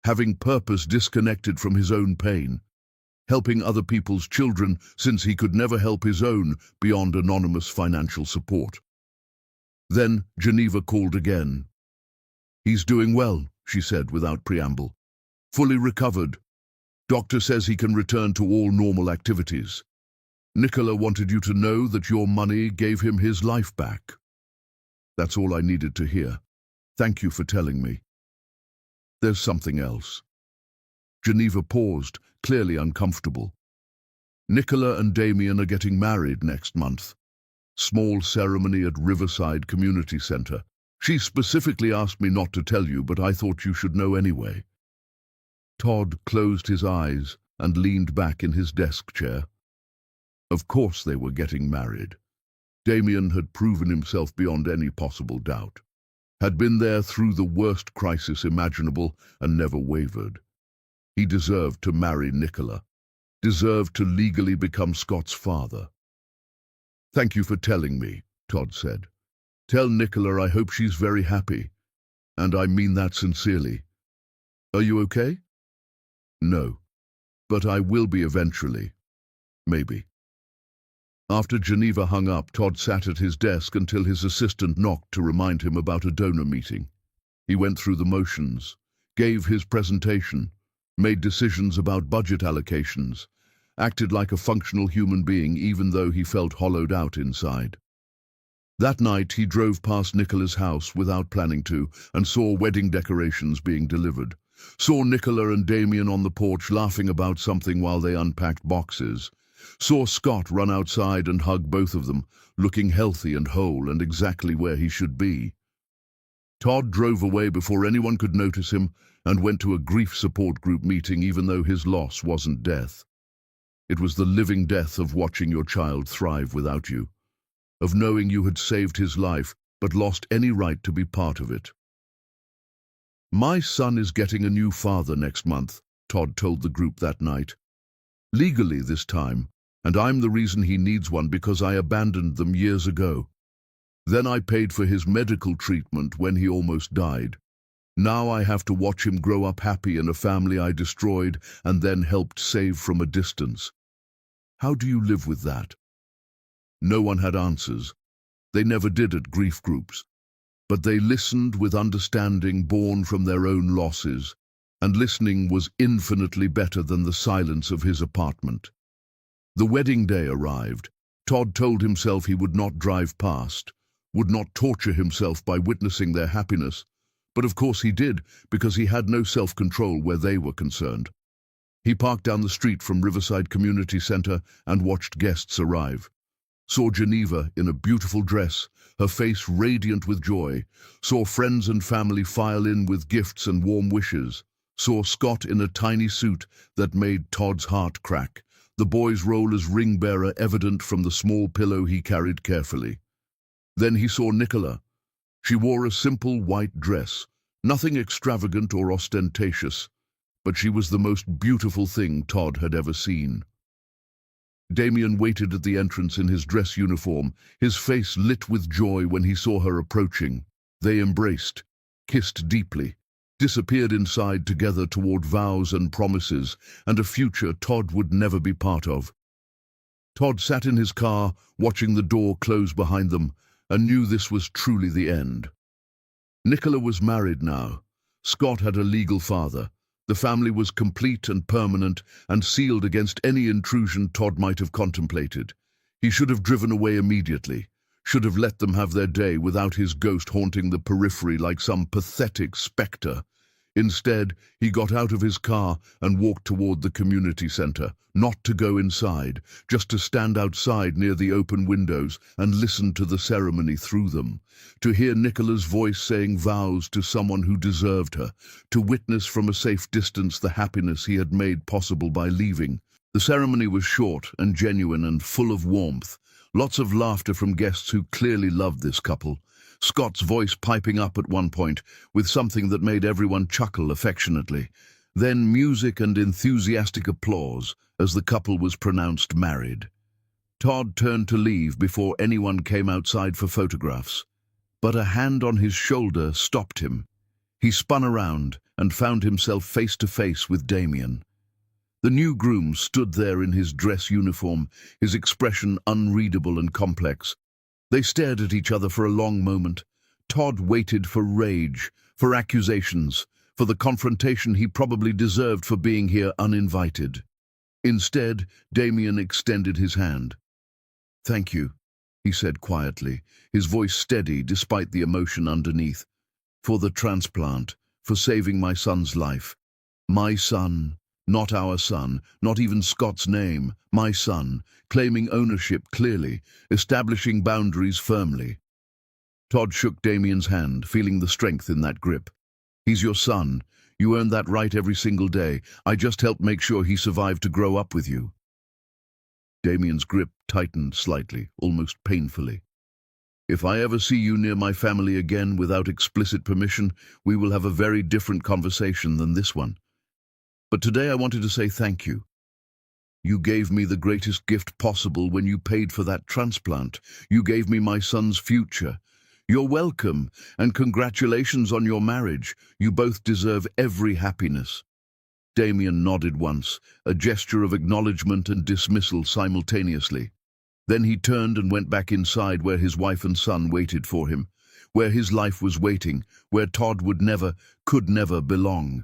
Having purpose disconnected from his own pain. Helping other people's children since he could never help his own beyond anonymous financial support. Then Geneva called again. "He's doing well," she said without preamble. "Fully recovered. Doctor says he can return to all normal activities. Nicola wanted you to know that your money gave him his life back." That's all I needed to hear. Thank you for telling me. There's something else. Geneva paused, clearly uncomfortable. Nicola and Damien are getting married next month. Small ceremony at Riverside Community Center. She specifically asked me not to tell you, but I thought you should know anyway. Todd closed his eyes and leaned back in his desk chair. Of course they were getting married. Damien had proven himself beyond any possible doubt. Had been there through the worst crisis imaginable and never wavered. He deserved to marry Nicola. deserved to legally become Scott's father. "Thank you for telling me," Todd said. "Tell Nicola I hope she's very happy, and I mean that sincerely. Are you okay?" "No, but I will be eventually. Maybe." After Geneva hung up, Todd sat at his desk until his assistant knocked to remind him about a donor meeting. He went through the motions, gave his presentation, made decisions about budget allocations, acted like a functional human being even though he felt hollowed out inside. That night he drove past Nicola's house without planning to and saw wedding decorations being delivered. Saw Nicola and Damien on the porch laughing about something while they unpacked boxes. Saw Scott run outside and hug both of them, looking healthy and whole and exactly where he should be. Todd drove away before anyone could notice him and went to a grief support group meeting even though his loss wasn't death. It was the living death of watching your child thrive without you, of knowing you had saved his life but lost any right to be part of it. "My son is getting a new father next month," Todd told the group that night. "Legally this time, and I'm the reason he needs one because I abandoned them years ago. Then I paid for his medical treatment when he almost died. Now I have to watch him grow up happy in a family I destroyed and then helped save from a distance. How do you live with that?" No one had answers. They never did at grief groups. But they listened with understanding born from their own losses, and listening was infinitely better than the silence of his apartment. The wedding day arrived. Todd told himself he would not drive past, would not torture himself by witnessing their happiness, but of course he did, because he had no self-control where they were concerned. He parked down the street from Riverside Community Center and watched guests arrive. Saw Geneva in a beautiful dress, her face radiant with joy. Saw friends and family file in with gifts and warm wishes. Saw Scott in a tiny suit that made Todd's heart crack, the boy's role as ring-bearer evident from the small pillow he carried carefully. Then he saw Nicola. She wore a simple white dress, nothing extravagant or ostentatious, but she was the most beautiful thing Todd had ever seen. Damien waited at the entrance in his dress uniform, his face lit with joy when he saw her approaching. They embraced, kissed deeply, disappeared inside together toward vows and promises, and a future Todd would never be part of. Todd sat in his car, watching the door close behind them, and knew this was truly the end. Nicola was married now. Scott had a legal father. The family was complete and permanent and sealed against any intrusion Todd might have contemplated. He should have driven away immediately, should have let them have their day without his ghost haunting the periphery like some pathetic specter. Instead, he got out of his car and walked toward the community center, not to go inside, just to stand outside near the open windows and listen to the ceremony through them, to hear Nicola's voice saying vows to someone who deserved her, to witness from a safe distance the happiness he had made possible by leaving. The ceremony was short and genuine and full of warmth, lots of laughter from guests who clearly loved this couple. Scott's voice piping up at one point, with something that made everyone chuckle affectionately. Then music and enthusiastic applause as the couple was pronounced married. Todd turned to leave before anyone came outside for photographs, but a hand on his shoulder stopped him. He spun around and found himself face to face with Damien. The new groom stood there in his dress uniform, his expression unreadable and complex. They stared at each other for a long moment. Todd waited for rage, for accusations, for the confrontation he probably deserved for being here uninvited. Instead, Damien extended his hand. "Thank you," he said quietly, his voice steady despite the emotion underneath. "For the transplant, for saving my son's life. My son, not our son, not even Scott's name, my son, claiming ownership clearly, establishing boundaries firmly." Todd shook Damien's hand, feeling the strength in that grip. "He's your son. You earned that right every single day. I just helped make sure he survived to grow up with you." Damien's grip tightened slightly, almost painfully. "If I ever see you near my family again without explicit permission, we will have a very different conversation than this one. But today I wanted to say thank you. You gave me the greatest gift possible when you paid for that transplant. You gave me my son's future. You're welcome, and congratulations on your marriage. You both deserve every happiness." Damien nodded once, a gesture of acknowledgement and dismissal simultaneously. Then he turned and went back inside where his wife and son waited for him, where his life was waiting, where Todd could never belong.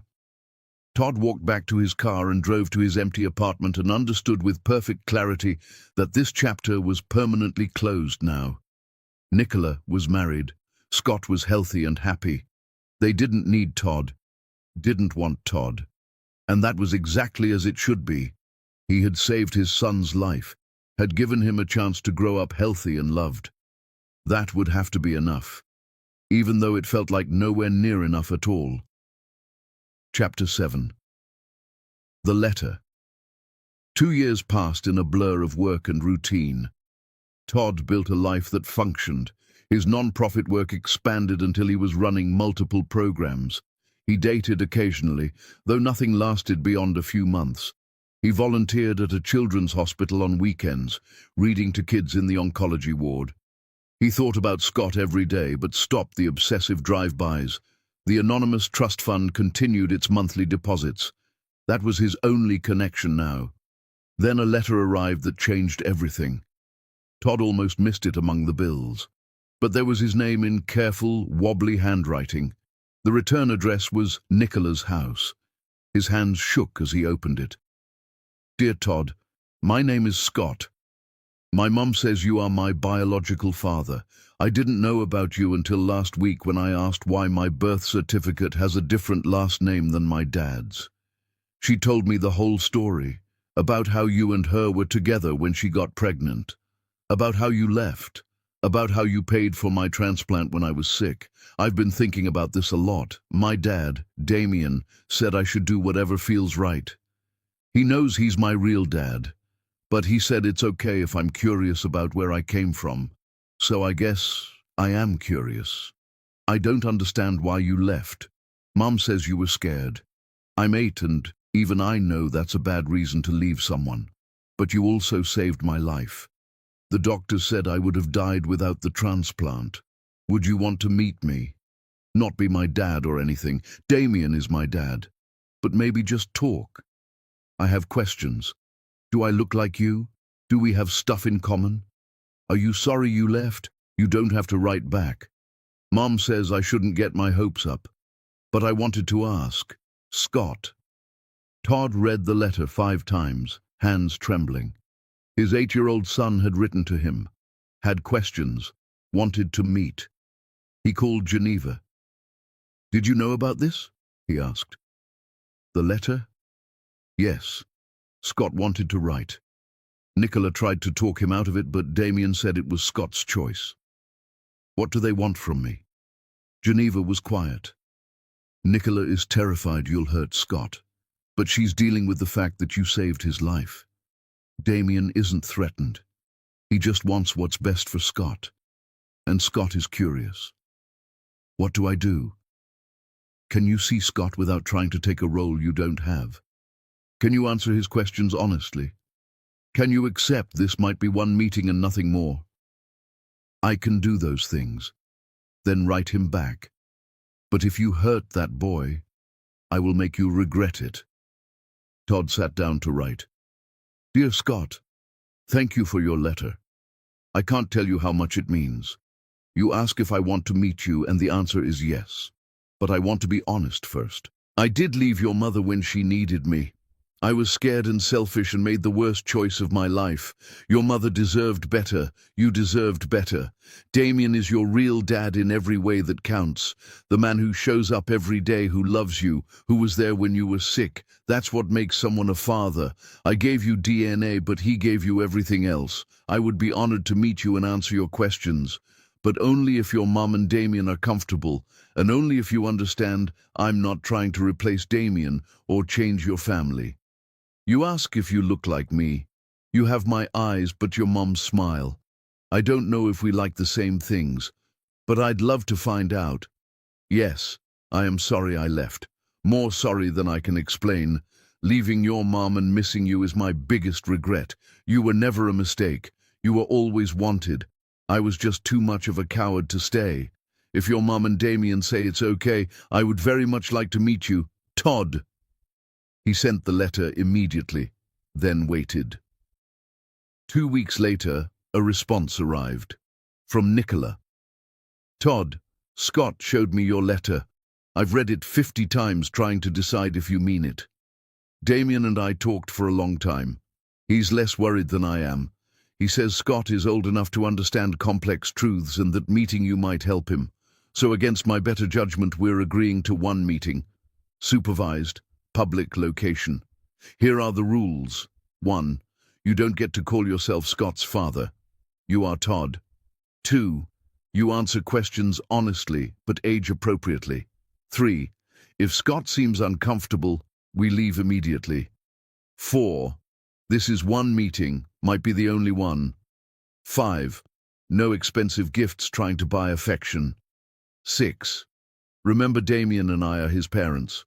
Todd walked back to his car and drove to his empty apartment and understood with perfect clarity that this chapter was permanently closed now. Nicola was married. Scott was healthy and happy. They didn't need Todd, didn't want Todd. And that was exactly as it should be. He had saved his son's life, had given him a chance to grow up healthy and loved. That would have to be enough, even though it felt like nowhere near enough at all. Chapter 7. The Letter. 2 years passed in a blur of work and routine. Todd built a life that functioned. His non-profit work expanded until he was running multiple programs. He dated occasionally, though nothing lasted beyond a few months. He volunteered at a children's hospital on weekends, reading to kids in the oncology ward. He thought about Scott every day, but stopped the obsessive drive-bys. The anonymous trust fund continued its monthly deposits. That was his only connection now. Then a letter arrived that changed everything. Todd almost missed it among the bills. But there was his name in careful, wobbly handwriting. The return address was Nicola's house. His hands shook as he opened it. "Dear Todd, my name is Scott. My mum says you are my biological father. I didn't know about you until last week when I asked why my birth certificate has a different last name than my dad's. She told me the whole story, about how you and her were together when she got pregnant, about how you left, about how you paid for my transplant when I was sick. I've been thinking about this a lot. My dad, Damien, said I should do whatever feels right. He knows he's my real dad, but he said it's okay if I'm curious about where I came from. So I guess I am curious. I don't understand why you left. Mom says you were scared. I'm 8 and even I know that's a bad reason to leave someone. But you also saved my life. The doctor said I would have died without the transplant. Would you want to meet me? Not be my dad or anything. Damien is my dad. But maybe just talk. I have questions. Do I look like you? Do we have stuff in common? Are you sorry you left? You don't have to write back. Mom says I shouldn't get my hopes up. But I wanted to ask. Scott." Todd read the letter 5 times, hands trembling. His 8-year-old son had written to him, had questions, wanted to meet. He called Geneva. "Did you know about this?" he asked. "The letter?" "Yes." Scott wanted to write. Nicola tried to talk him out of it, but Damien said it was Scott's choice. "What do they want from me?" Geneva was quiet. "Nicola is terrified you'll hurt Scott, but she's dealing with the fact that you saved his life. Damien isn't threatened. He just wants what's best for Scott. And Scott is curious. What do I do? Can you see Scott without trying to take a role you don't have? Can you answer his questions honestly? Can you accept this might be one meeting and nothing more? I can do those things. Then write him back. But if you hurt that boy, I will make you regret it." Todd sat down to write. "Dear Scott, thank you for your letter. I can't tell you how much it means. You ask if I want to meet you, and the answer is yes. But I want to be honest first. I did leave your mother when she needed me. I was scared and selfish and made the worst choice of my life. Your mother deserved better. You deserved better. Damien is your real dad in every way that counts. The man who shows up every day, who loves you, who was there when you were sick. That's what makes someone a father. I gave you DNA, but he gave you everything else. I would be honored to meet you and answer your questions. But only if your mom and Damien are comfortable, and only if you understand I'm not trying to replace Damien or change your family. You ask if you look like me. You have my eyes, but your mom's smile. I don't know if we like the same things, but I'd love to find out. Yes, I am sorry I left. More sorry than I can explain. Leaving your mom and missing you is my biggest regret. You were never a mistake. You were always wanted. I was just too much of a coward to stay. If your mom and Damien say it's okay, I would very much like to meet you. Todd." He sent the letter immediately, then waited. 2 weeks later, a response arrived. From Nicola. "Todd, Scott showed me your letter. I've read it 50 times trying to decide if you mean it. Damien and I talked for a long time. He's less worried than I am. He says Scott is old enough to understand complex truths and that meeting you might help him. So against my better judgment, we're agreeing to one meeting. Supervised, public location. Here are the rules. 1. You don't get to call yourself Scott's father. You are Todd. 2. You answer questions honestly, but age-appropriately. 3. If Scott seems uncomfortable, we leave immediately. 4. This is one meeting, might be the only one. 5. No expensive gifts trying to buy affection. 6. Remember Damien and I are his parents.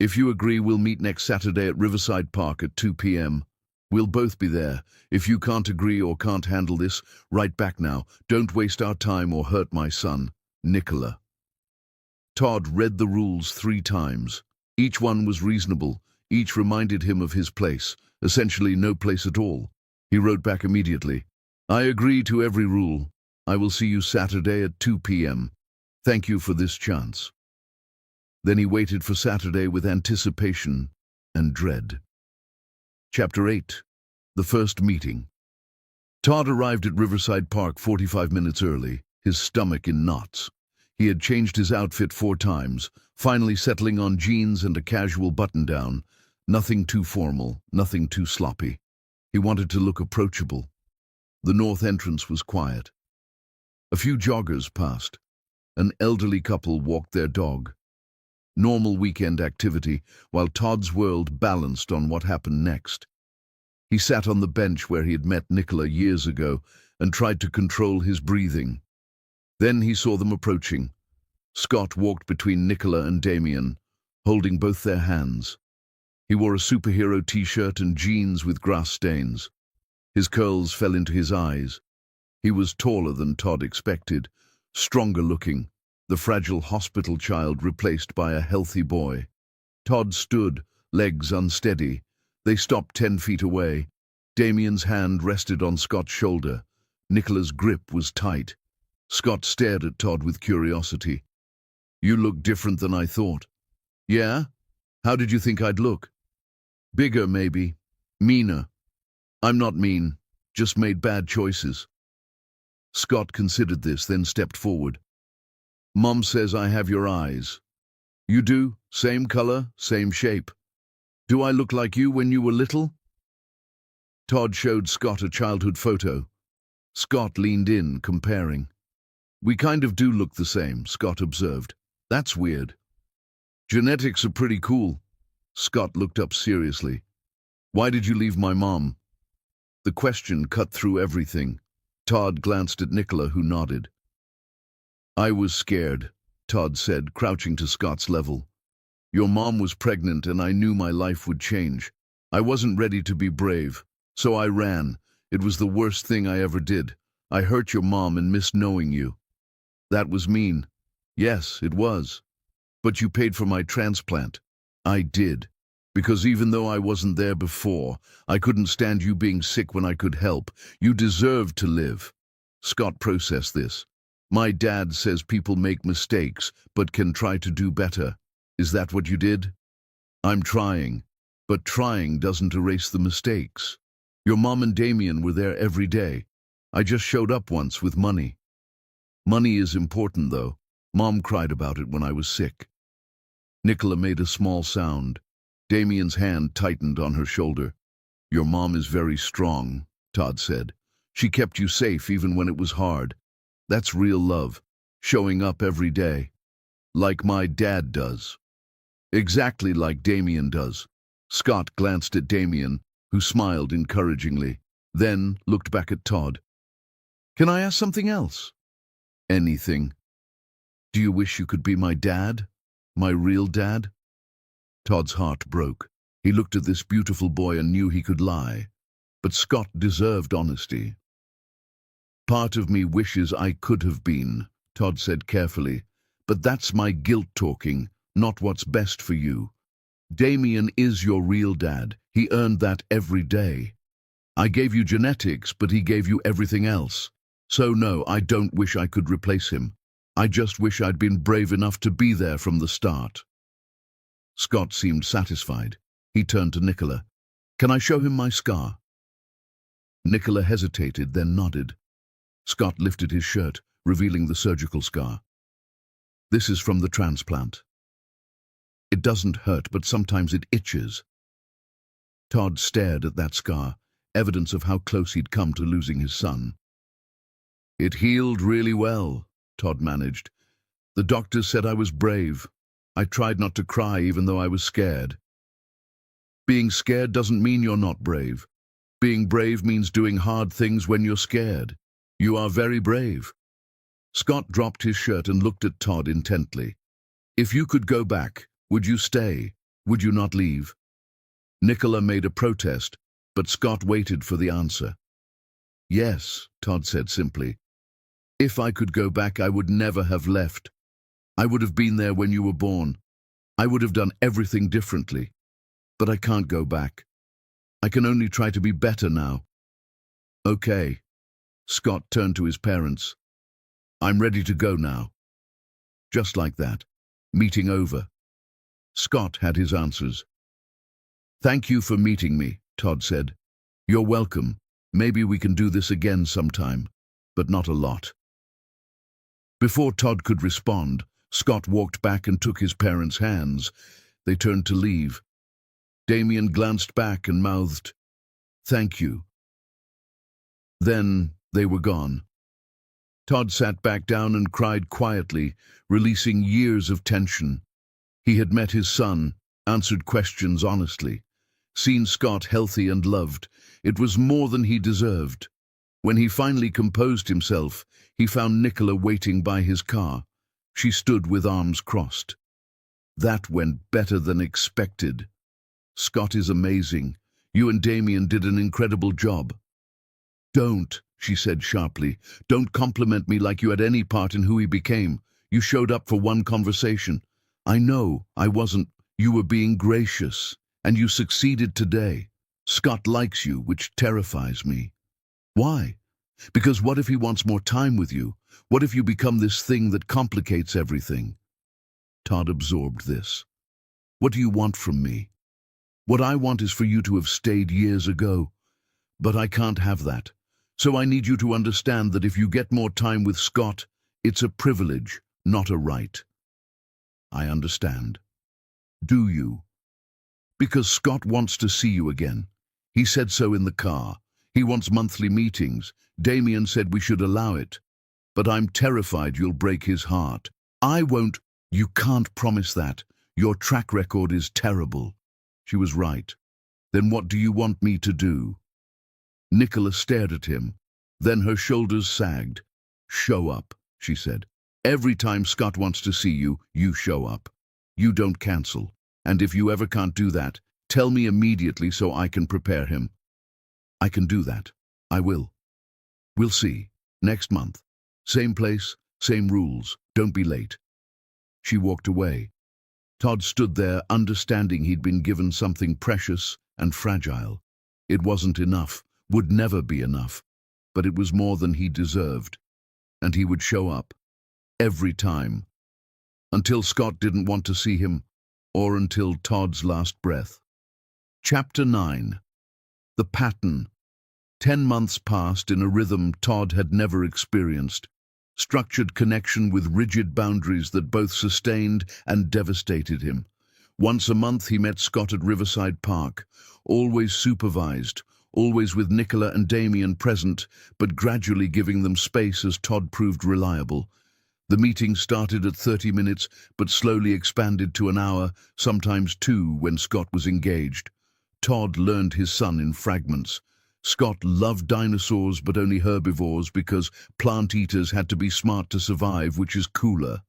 If you agree, we'll meet next Saturday at Riverside Park at 2 p.m. We'll both be there. If you can't agree or can't handle this, write back now. Don't waste our time or hurt my son. Nicola." Todd read the rules 3 times. Each one was reasonable. Each reminded him of his place, essentially no place at all. He wrote back immediately, "I agree to every rule. I will see you Saturday at 2 p.m. Thank you for this chance." Then he waited for Saturday with anticipation and dread. Chapter 8. The First Meeting. Todd arrived at Riverside Park 45 minutes early, his stomach in knots. He had changed his outfit 4 times, finally settling on jeans and a casual button-down. Nothing too formal, nothing too sloppy. He wanted to look approachable. The north entrance was quiet. A few joggers passed. An elderly couple walked their dog. Normal weekend activity, while Todd's world balanced on what happened next. He sat on the bench where he had met Nicola years ago and tried to control his breathing. Then he saw them approaching. Scott walked between Nicola and Damien, holding both their hands. He wore a superhero t-shirt and jeans with grass stains. His curls fell into his eyes. He was taller than Todd expected, stronger looking, the fragile hospital child replaced by a healthy boy. Todd stood, legs unsteady. They stopped 10 feet away. Damien's hand rested on Scott's shoulder. Nicola's grip was tight. Scott stared at Todd with curiosity. "You look different than I thought." "Yeah? How did you think I'd look?" "Bigger, maybe. Meaner." "I'm not mean, just made bad choices." Scott considered this, then stepped forward. "Mom says I have your eyes." "You do? Same color, same shape. Do I look like you when you were little?" Todd showed Scott a childhood photo. Scott leaned in, comparing. "We kind of do look the same," Scott observed. "That's weird." "Genetics are pretty cool." Scott looked up seriously. "Why did you leave my mom?" The question cut through everything. Todd glanced at Nicola, who nodded. "I was scared," Todd said, crouching to Scott's level. "Your mom was pregnant and I knew my life would change. I wasn't ready to be brave, so I ran. It was the worst thing I ever did. I hurt your mom and missed knowing you." "That was mean." "Yes, it was. But you paid for my transplant." "I did. Because even though I wasn't there before, I couldn't stand you being sick when I could help. You deserved to live." Scott processed this. "My dad says people make mistakes, but can try to do better. Is that what you did?" "I'm trying. But trying doesn't erase the mistakes. Your mom and Damien were there every day. I just showed up once with money." "Money is important, though. Mom cried about it when I was sick." Nicola made a small sound. Damien's hand tightened on her shoulder. "Your mom is very strong," Todd said. "She kept you safe even when it was hard. That's real love, showing up every day. Like my dad does." "Exactly like Damien does." Scott glanced at Damien, who smiled encouragingly, then looked back at Todd. "Can I ask something else?" "Anything." "Do you wish you could be my dad? My real dad?" Todd's heart broke. He looked at this beautiful boy and knew he could lie. But Scott deserved honesty. "Part of me wishes I could have been," Todd said carefully, "but that's my guilt talking, not what's best for you. Damien is your real dad. He earned that every day. I gave you genetics, but he gave you everything else. So no, I don't wish I could replace him. I just wish I'd been brave enough to be there from the start." Scott seemed satisfied. He turned to Nicola. "Can I show him my scar?" Nicola hesitated, then nodded. Scott lifted his shirt, revealing the surgical scar. "This is from the transplant. It doesn't hurt, but sometimes it itches." Todd stared at that scar, evidence of how close he'd come to losing his son. "It healed really well," Todd managed. "The doctors said I was brave. I tried not to cry even though I was scared." "Being scared doesn't mean you're not brave. Being brave means doing hard things when you're scared. You are very brave." Scott dropped his shirt and looked at Todd intently. "If you could go back, would you stay? Would you not leave?" Nicola made a protest, but Scott waited for the answer. "Yes," Todd said simply. "If I could go back, I would never have left. I would have been there when you were born. I would have done everything differently. But I can't go back. I can only try to be better now." "Okay." Scott turned to his parents. "I'm ready to go now." Just like that. Meeting over. Scott had his answers. "Thank you for meeting me," Todd said. "You're welcome. Maybe we can do this again sometime, but not a lot." Before Todd could respond, Scott walked back and took his parents' hands. They turned to leave. Damien glanced back and mouthed, "Thank you." Then they were gone. Todd sat back down and cried quietly, releasing years of tension. He had met his son, answered questions honestly, seen Scott healthy and loved. It was more than he deserved. When he finally composed himself, he found Nicola waiting by his car. She stood with arms crossed. "That went better than expected. Scott is amazing. You and Damien did an incredible job." "Don't," she said sharply. "Don't compliment me like you had any part in who he became. You showed up for one conversation. I know I wasn't. You were being gracious, and you succeeded today. Scott likes you, which terrifies me." "Why?" "Because what if he wants more time with you? What if you become this thing that complicates everything?" Todd absorbed this. "What do you want from me?" "What I want is for you to have stayed years ago. But I can't have that. So I need you to understand that if you get more time with Scott, it's a privilege, not a right." "I understand." "Do you?" "Because Scott wants to see you again. He said so in the car. He wants monthly meetings. Damien said we should allow it. But I'm terrified you'll break his heart." "I won't." "You can't promise that. Your track record is terrible." She was right. "Then what do you want me to do?" Nicola stared at him. Then her shoulders sagged. "Show up," she said. "Every time Scott wants to see you, you show up. You don't cancel. And if you ever can't do that, tell me immediately so I can prepare him." "I can do that. I will. We'll see. Next month. Same place, same rules. Don't be late." She walked away. Todd stood there, understanding he'd been given something precious and fragile. It wasn't enough, would never be enough, but it was more than he deserved. And he would show up. Every time. Until Scott didn't want to see him, or until Todd's last breath. Chapter 9. The Pattern. 10 months passed in a rhythm Todd had never experienced. Structured connection with rigid boundaries that both sustained and devastated him. Once a month he met Scott at Riverside Park, always supervised, always with Nicola and Damien present, but gradually giving them space as Todd proved reliable. The meeting started at 30 minutes, but slowly expanded to an hour, sometimes 2 when Scott was engaged. Todd learned his son in fragments. Scott loved dinosaurs but only herbivores because plant eaters had to be smart to survive, which is cooler.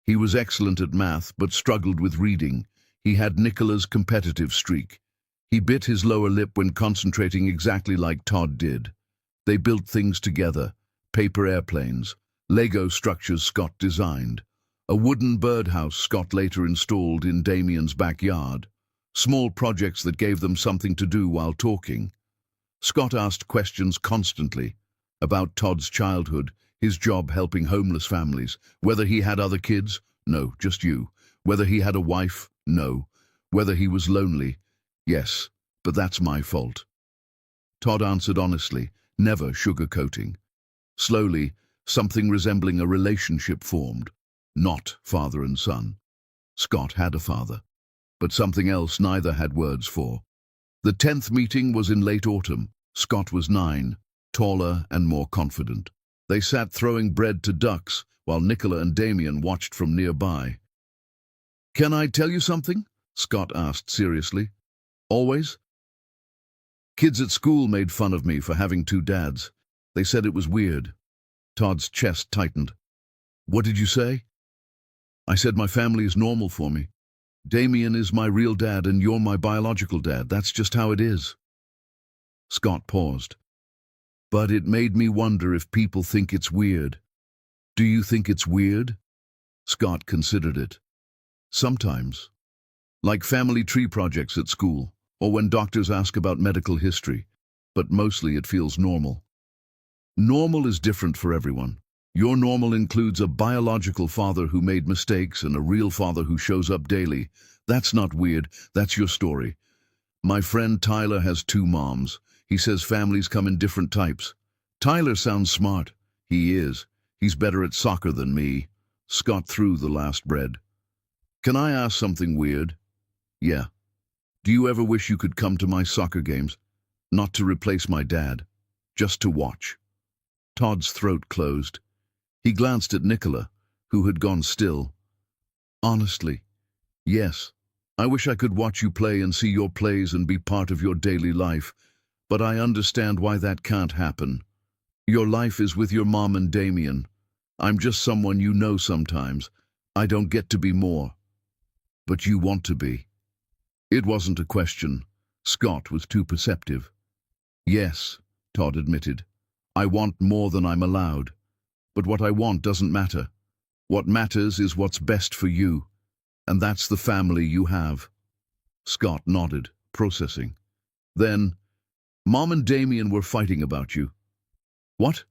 He was excellent at math but struggled with reading. He had Nicola's competitive streak. He bit his lower lip when concentrating exactly like Todd did. They built things together, paper airplanes, Lego structures Scott designed, a wooden birdhouse Scott later installed in Damien's backyard, small projects that gave them something to do while talking. Scott asked questions constantly about Todd's childhood, his job helping homeless families, whether he had other kids, no, just you, whether he had a wife, no, whether he was lonely, yes, but that's my fault. Todd answered honestly, never sugarcoating. Slowly, something resembling a relationship formed, not father and son. Scott had a father, but something else neither had words for. The 10th meeting was in late autumn. Scott was 9, taller and more confident. They sat throwing bread to ducks while Nicola and Damien watched from nearby. "Can I tell you something?" Scott asked seriously. "Always?" "Kids at school made fun of me for having 2 dads. They said it was weird." Todd's chest tightened. "What did you say?" "I said my family is normal for me. Damien is my real dad and you're my biological dad. That's just how it is." Scott paused. "But it made me wonder if people think it's weird." "Do you think it's weird?" Scott considered it. "Sometimes. Like family tree projects at school, or when doctors ask about medical history. But mostly it feels normal." "Normal is different for everyone. Your normal includes a biological father who made mistakes and a real father who shows up daily. That's not weird, that's your story. My friend Tyler has 2 moms. He says families come in different types. Tyler sounds smart. He is. He's better at soccer than me." Scott threw the last bread. "Can I ask something weird?" "Yeah. Do you ever wish you could come to my soccer games? Not to replace my dad, just to watch." Todd's throat closed. He glanced at Nicola, who had gone still. "Honestly, yes. I wish I could watch you play and see your plays and be part of your daily life, but I understand why that can't happen. Your life is with your mom and Damien. I'm just someone you know sometimes. I don't get to be more. But you want to be." It wasn't a question. Scott was too perceptive. "Yes," Todd admitted. "I want more than I'm allowed. But what I want doesn't matter. What matters is what's best for you. And that's the family you have." Scott nodded, processing. Then, "Mom and Damien were fighting about you." "What?"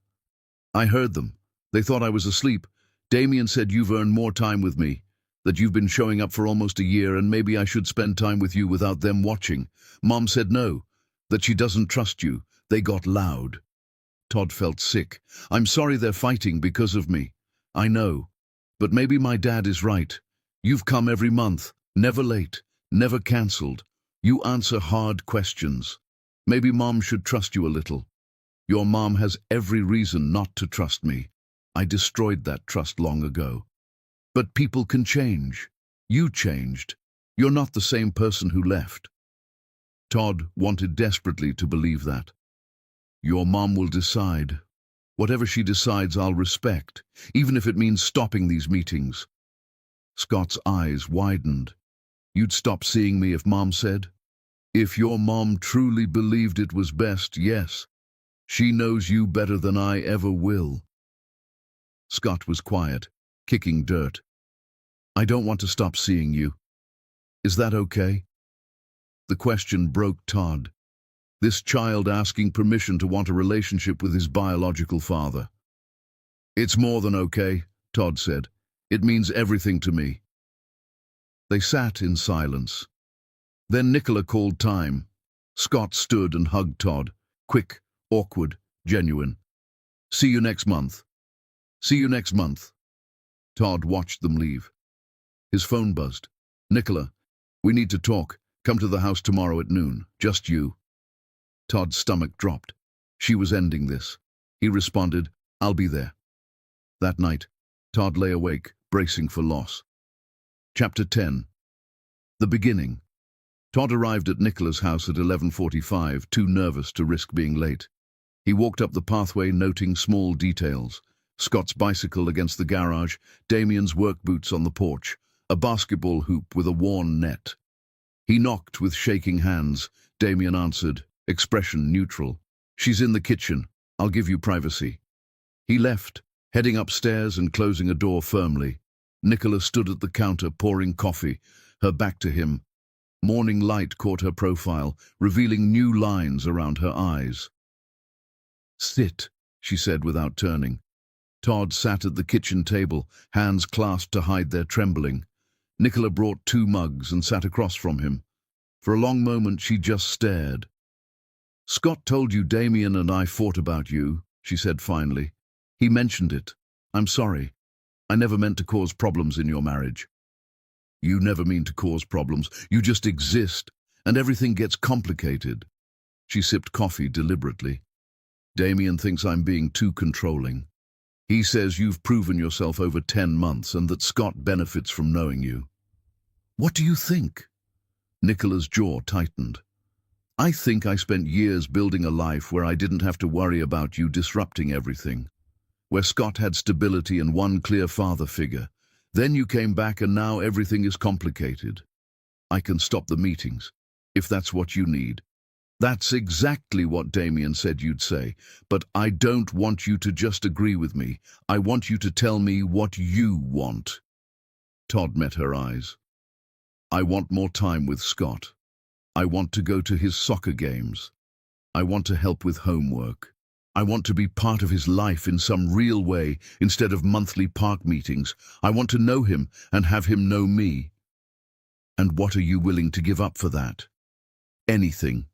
"I heard them. They thought I was asleep. Damien said you've earned more time with me, that you've been showing up for almost a year and maybe I should spend time with you without them watching. Mom said no, that she doesn't trust you. They got loud." Todd felt sick. "I'm sorry they're fighting because of me. I know. But maybe my dad is right. You've come every month, never late, never cancelled. You answer hard questions. Maybe Mom should trust you a little. Your mom has every reason not to trust me. I destroyed that trust long ago. But people can change. You changed. You're not the same person who left." Todd wanted desperately to believe that. "Your mom will decide. Whatever she decides, I'll respect, even if it means stopping these meetings." Scott's eyes widened. "You'd stop seeing me if Mom said?" "If your mom truly believed it was best, yes. She knows you better than I ever will." Scott was quiet, kicking dirt. "I don't want to stop seeing you. Is that okay?" The question broke Todd. This child asking permission to want a relationship with his biological father. "It's more than okay," Todd said. "It means everything to me." They sat in silence. Then Nicola called time. Scott stood and hugged Todd. Quick, awkward, genuine. "See you next month. See you next month." Todd watched them leave. His phone buzzed. "Nicola, we need to talk. Come to the house tomorrow at noon. Just you." Todd's stomach dropped. She was ending this. He responded, "I'll be there." That night, Todd lay awake, bracing for loss. Chapter 10. The beginning. Todd arrived at Nicola's house at 11:45, too nervous to risk being late. He walked up the pathway, noting small details. Scott's bicycle against the garage, Damien's work boots on the porch, a basketball hoop with a worn net. He knocked with shaking hands, Damien answered, expression neutral. She's in the kitchen. I'll give you privacy. He left, heading upstairs and closing a door firmly. Nicola stood at the counter pouring coffee, her back to him. Morning light caught her profile, revealing new lines around her eyes. "Sit," she said without turning. Todd sat at the kitchen table, hands clasped to hide their trembling. Nicola brought 2 mugs and sat across from him. For a long moment she just stared. "Scott told you Damien and I fought about you," she said finally. "He mentioned it. I'm sorry. I never meant to cause problems in your marriage." "You never mean to cause problems. You just exist, and everything gets complicated." She sipped coffee deliberately. "Damien thinks I'm being too controlling. He says you've proven yourself over 10 months and that Scott benefits from knowing you." "What do you think?" Nicola's jaw tightened. "I think I spent years building a life where I didn't have to worry about you disrupting everything. Where Scott had stability and one clear father figure. Then you came back and now everything is complicated. I can stop the meetings, if that's what you need." "That's exactly what Damien said you'd say, but I don't want you to just agree with me. I want you to tell me what you want." Todd met her eyes. "I want more time with Scott. I want to go to his soccer games. I want to help with homework. I want to be part of his life in some real way instead of monthly park meetings. I want to know him and have him know me." "And what are you willing to give up for that?" "Anything."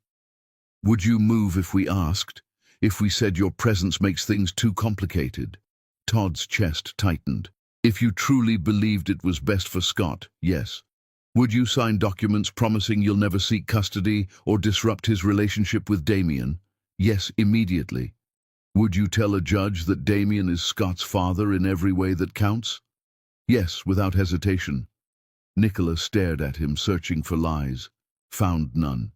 "Would you move if we asked? If we said your presence makes things too complicated?" Todd's chest tightened. "If you truly believed it was best for Scott, yes." "Would you sign documents promising you'll never seek custody or disrupt his relationship with Damien?" "Yes, immediately." "Would you tell a judge that Damien is Scott's father in every way that counts?" "Yes, without hesitation." Nicola stared at him, searching for lies. Found none.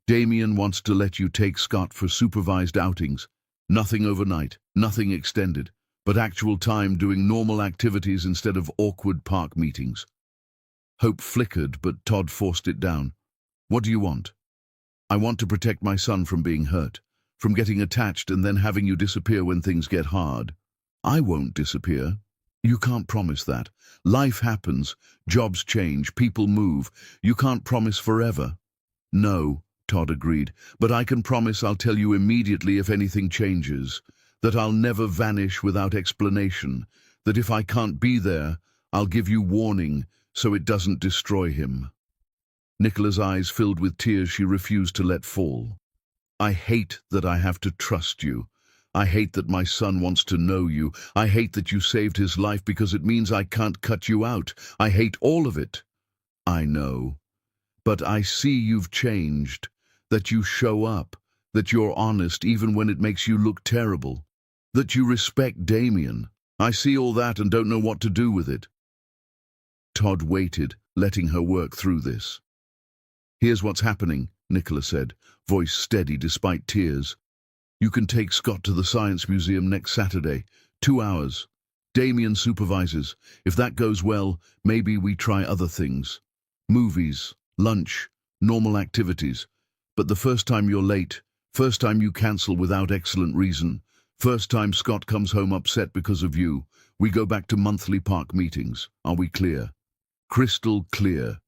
"Damien wants to let you take Scott for supervised outings. Nothing overnight, nothing extended, but actual time doing normal activities instead of awkward park meetings." Hope flickered, but Todd forced it down. "What do you want?" "I want to protect my son from being hurt, from getting attached and then having you disappear when things get hard." "I won't disappear." "You can't promise that. Life happens, jobs change, people move. You can't promise forever." "No," Todd agreed, "but I can promise I'll tell you immediately if anything changes, that I'll never vanish without explanation, that if I can't be there, I'll give you warning so it doesn't destroy him." Nicola's eyes filled with tears she refused to let fall. "I hate that I have to trust you. I hate that my son wants to know you. I hate that you saved his life because it means I can't cut you out. I hate all of it." "I know. But I see you've changed, that you show up, that you're honest even when it makes you look terrible, that you respect Damien. I see all that and don't know what to do with it." Todd waited, letting her work through this. "Here's what's happening," Nicola said, voice steady despite tears. "You can take Scott to the Science Museum next Saturday, 2 hours. Damien supervises. If that goes well, maybe we try other things. Movies, lunch, normal activities. But the first time you're late, first time you cancel without excellent reason, first time Scott comes home upset because of you, we go back to monthly park meetings. Are we clear?" "Crystal clear.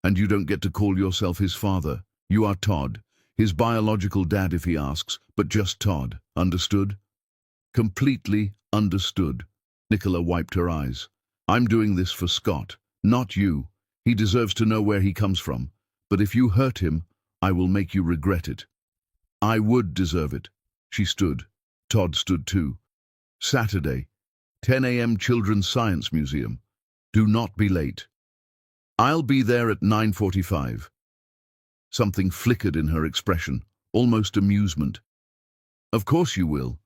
And you don't get to call yourself his father. You are Todd, his biological dad if he asks, but just Todd. Understood?" "Completely understood." Nicola wiped her eyes. "I'm doing this for Scott, not you. He deserves to know where he comes from. But if you hurt him, I will make you regret it." "I would deserve it." She stood. Todd stood too. "Saturday, 10 a.m. Children's Science Museum. Do not be late." "I'll be there at 9:45. Something flickered in her expression, almost amusement. "Of course you will."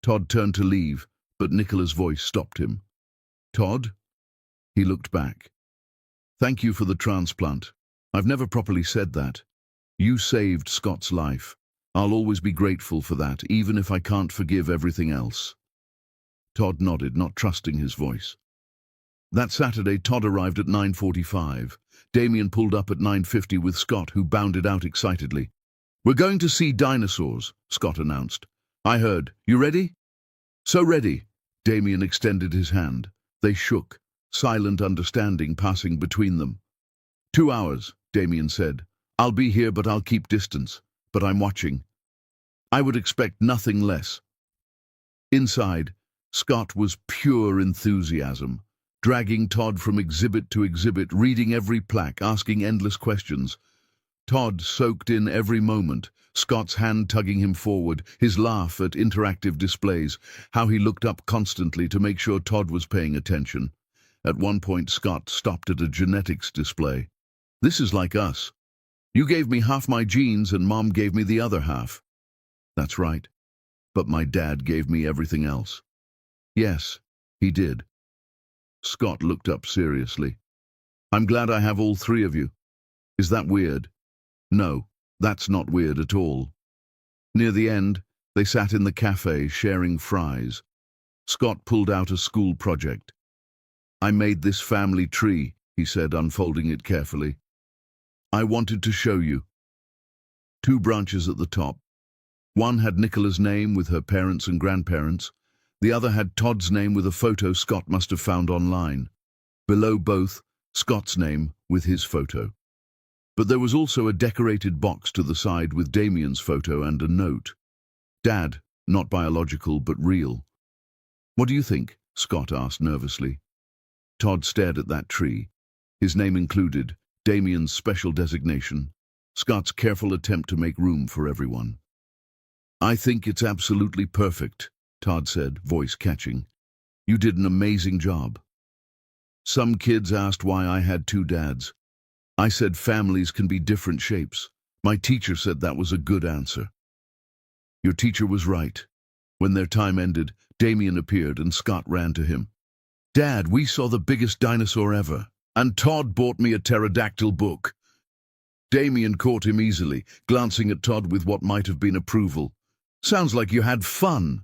Todd turned to leave, but Nicola's voice stopped him. "Todd?" He looked back. "Thank you for the transplant. I've never properly said that. You saved Scott's life. I'll always be grateful for that, even if I can't forgive everything else." Todd nodded, not trusting his voice. That Saturday, Todd arrived at 9:45. Damien pulled up at 9:50 with Scott, who bounded out excitedly. We're going to see dinosaurs, Scott announced. I heard. You ready? So ready. Damien extended his hand. They shook, silent understanding passing between them. 2 hours, Damien said. I'll be here, but I'll keep distance. But I'm watching. I would expect nothing less. Inside, Scott was pure enthusiasm, dragging Todd from exhibit to exhibit, reading every plaque, asking endless questions. Todd soaked in every moment, Scott's hand tugging him forward, his laugh at interactive displays, how he looked up constantly to make sure Todd was paying attention. At one point, Scott stopped at a genetics display. This is like us. You gave me half my genes and Mom gave me the other half. That's right. But my dad gave me everything else. Yes, he did. Scott looked up seriously. I'm glad I have all three of you. Is that weird? No, that's not weird at all. Near the end, they sat in the cafe sharing fries. Scott pulled out a school project. I made this family tree, he said, unfolding it carefully. I wanted to show you. 2 branches at the top. One had Nicola's name with her parents and grandparents. The other had Todd's name with a photo Scott must have found online. Below both, Scott's name with his photo. But there was also a decorated box to the side with Damien's photo and a note. Dad, not biological but real. What do you think? Scott asked nervously. Todd stared at that tree. His name included, Damien's special designation, Scott's careful attempt to make room for everyone. I think it's absolutely perfect, Todd said, voice catching. You did an amazing job. Some kids asked why I had 2 dads. I said families can be different shapes. My teacher said that was a good answer. Your teacher was right. When their time ended, Damien appeared and Scott ran to him. Dad, we saw the biggest dinosaur ever, and Todd bought me a pterodactyl book. Damien caught him easily, glancing at Todd with what might have been approval. Sounds like you had fun.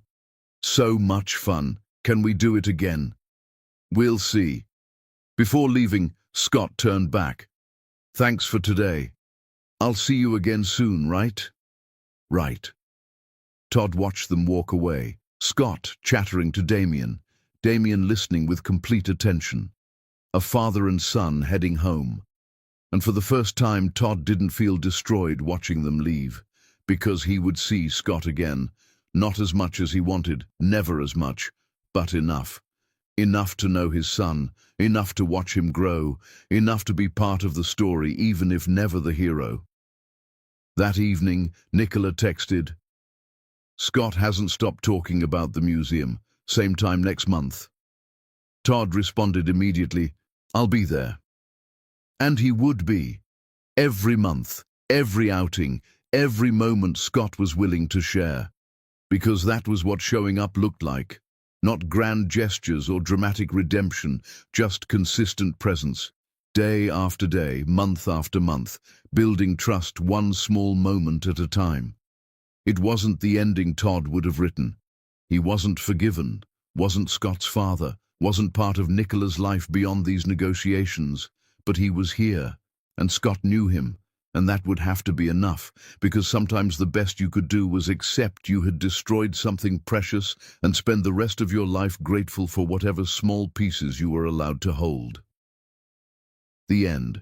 So much fun. Can we do it again? We'll see. Before leaving, Scott turned back. Thanks for today. I'll see you again soon, right? Right. Todd watched them walk away, Scott chattering to Damien, Damien listening with complete attention. A father and son heading home. And for the first time, Todd didn't feel destroyed watching them leave, because he would see Scott again, not as much as he wanted, never as much, but enough. Enough to know his son, enough to watch him grow, enough to be part of the story, even if never the hero. That evening, Nicola texted, Scott hasn't stopped talking about the museum, same time next month. Todd responded immediately, I'll be there. And he would be. Every month, every outing, every moment Scott was willing to share. Because that was what showing up looked like. Not grand gestures or dramatic redemption, just consistent presence. Day after day, month after month, building trust one small moment at a time. It wasn't the ending Todd would have written. He wasn't forgiven, wasn't Scott's father, wasn't part of Nicola's life beyond these negotiations, but he was here, and Scott knew him, and that would have to be enough, because sometimes the best you could do was accept you had destroyed something precious and spend the rest of your life grateful for whatever small pieces you were allowed to hold. The end.